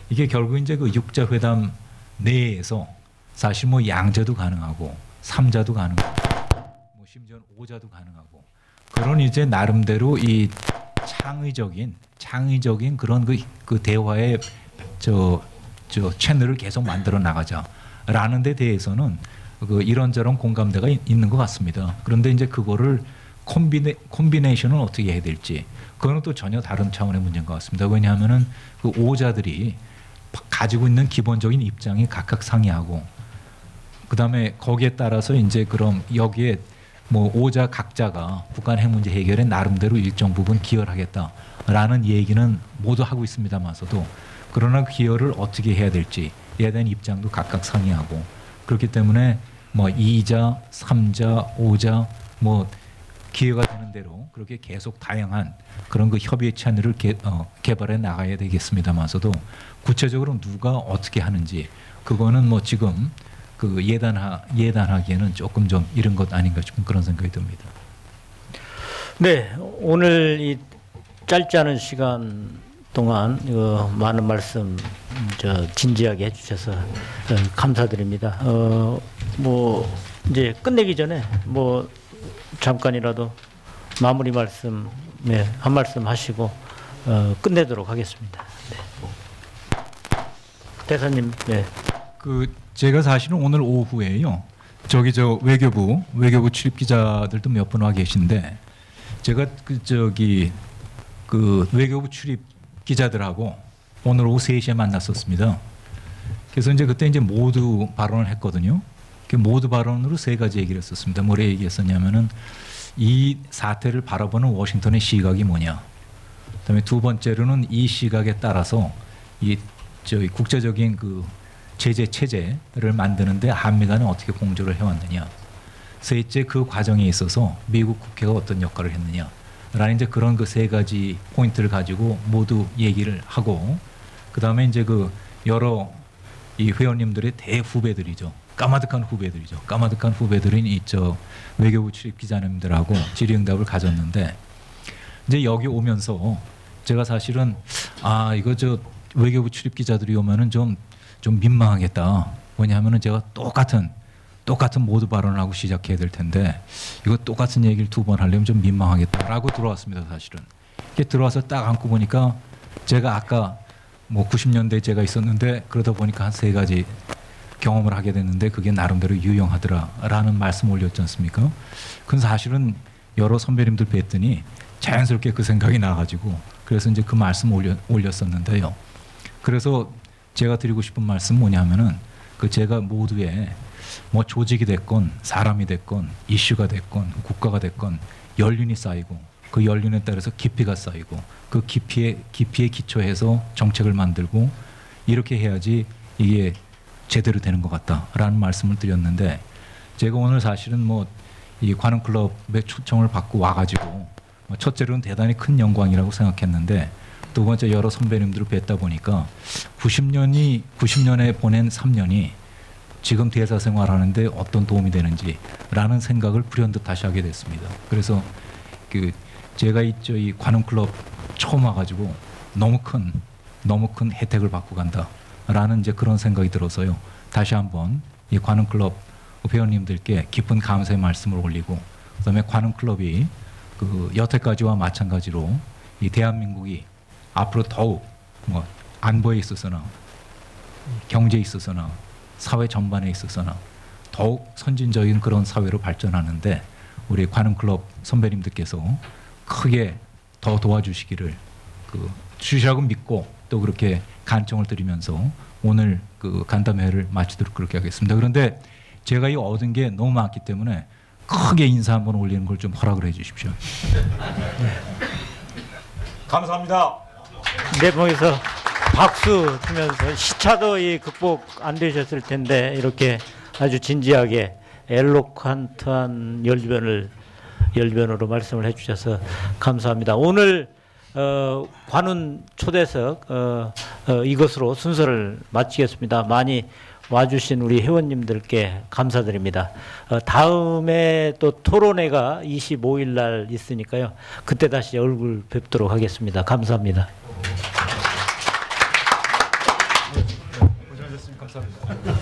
이게 결국 이제 그 육자회담 내에서 사실 뭐 양자도 가능하고 3자도 가능하고 뭐 심지어는 5자도 가능하고 그런 이제 나름대로 이 창의적인 그런 그 대화의 저 채널을 계속 만들어 나가자라는 데 대해서는 그 이런저런 공감대가 있는 것 같습니다. 그런데 이제 그거를 콤비네이션을 어떻게 해야 될지 그거는 또 전혀 다른 차원의 문제인 것 같습니다. 왜냐하면은 그 오자들이 가지고 있는 기본적인 입장이 각각 상이하고 그다음에 거기에 따라서 이제 그럼 여기에 뭐 오자 각자가 북한 핵 문제 해결에 나름대로 일정 부분 기여를 하겠다라는 얘기는 모두 하고 있습니다만서도 그러나 그 기여를 어떻게 해야 될지에 대한 입장도 각각 상이하고 그렇기 때문에 뭐 2자, 3자, 5자 뭐 기회가 되는 대로 그렇게 계속 다양한 그런 그 협의 채널을 개발해 나가야 되겠습니다만서도 구체적으로 누가 어떻게 하는지 그거는 뭐 지금 그 예단하기에는 조금 좀 이른 것 아닌가 싶은 그런 생각이 듭니다. 네, 오늘 이 짧지 않은 시간 동안 많은 말씀 진지하게 해주셔서 감사드립니다. 뭐 이제 끝내기 전에 뭐 잠깐이라도 마무리 말씀 한 말씀 하시고 끝내도록 하겠습니다. 네. 대사님, 네. 그 제가 사실은 오늘 오후에요. 저기 저 외교부 출입 기자들도 몇 분 와 계신데 제가 그 외교부 출입 기자들하고 오늘 오후 3시에 만났었습니다. 그래서 이제 그때 이제 모두 발언을 했거든요. 그 모두 발언으로 3가지 얘기를 했었습니다. 뭐래 얘기했었냐면은 이 사태를 바라보는 워싱턴의 시각이 뭐냐. 그다음에 두 번째로는 이 시각에 따라서 이 저희 국제적인 그 제재 체제를 만드는데 한미 간에 어떻게 공조를 해왔느냐. 셋째 그 과정에 있어서 미국 국회가 어떤 역할을 했느냐. 라는 이제 그런 그 3가지 포인트를 가지고 모두 얘기를 하고 그다음에 이제 그 여러 이 회원님들의 대후배들이죠. 까마득한 후배들이죠. 까마득한 후배들인 이저 외교부 출입 기자님들하고 질의응답을 가졌는데 이제 여기 오면서 제가 사실은 이거 저 외교부 출입 기자들이 오면은 좀 민망하겠다. 왜냐하면은 제가 똑같은 모두 발언을 하고 시작해야 될 텐데 이거 똑같은 얘기를 2번 하려면 좀 민망하겠다라고 들어왔습니다. 사실은 이렇게 들어와서 딱 앉고 보니까 제가 아까 뭐 90년대에 제가 있었는데 그러다 보니까 한 3가지 경험을 하게 됐는데 그게 나름대로 유용하더라라는 말씀 올렸지 않습니까? 그건 사실은 여러 선배님들 뵀더니 자연스럽게 그 생각이 나가지고 그래서 이제 그 말씀 올렸었는데요. 그래서 제가 드리고 싶은 말씀 뭐냐면은 그 제가 모두의 뭐 조직이 됐건 사람이 됐건 이슈가 됐건 국가가 됐건 연륜이 쌓이고 그 연륜에 따라서 깊이가 쌓이고 그 깊이에 기초해서 정책을 만들고 이렇게 해야지 이게 제대로 되는 것 같다라는 말씀을 드렸는데 제가 오늘 사실은 뭐 이 관훈클럽의 초청을 받고 와가지고 첫째로는 대단히 큰 영광이라고 생각했는데 두 번째 여러 선배님들을 뵙다 보니까 90년에 보낸 3년이 지금 대사 생활하는데 어떤 도움이 되는지라는 생각을 불현듯 다시 하게 됐습니다. 그래서 그 제가 이 관훈클럽 처음 와가지고 너무 큰 혜택을 받고 간다라는 이제 그런 생각이 들어서요. 다시 한번 이 관훈클럽 회원님들께 깊은 감사의 말씀을 올리고 그다음에 관훈클럽이 그 여태까지와 마찬가지로 이 대한민국이 앞으로 더욱 뭐 안보에 있어서나 경제에 있어서나 사회 전반에 있어서나 더욱 선진적인 그런 사회로 발전하는데 우리 관훈클럽 선배님들께서 크게 더 도와주시기를 주시라고 믿고 또 그렇게 간청을 드리면서 오늘 그 간담회를 마치도록 그렇게 하겠습니다. 그런데 제가 이 얻은 게 너무 많기 때문에 크게 인사 한번 올리는 걸 좀 허락을 해주십시오. 감사합니다. 내봉에서 박수 치면서 시차도 극복 안 되셨을 텐데 이렇게 아주 진지하게 엘로칸트한 열변으로 말씀을 해주셔서 감사합니다. 오늘 관훈 초대석 이것으로 순서를 마치겠습니다. 많이 와주신 우리 회원님들께 감사드립니다. 다음에 또 토론회가 25일 날 있으니까요. 그때 다시 얼굴 뵙도록 하겠습니다. 감사합니다. 고생하셨습니다. 감사합니다.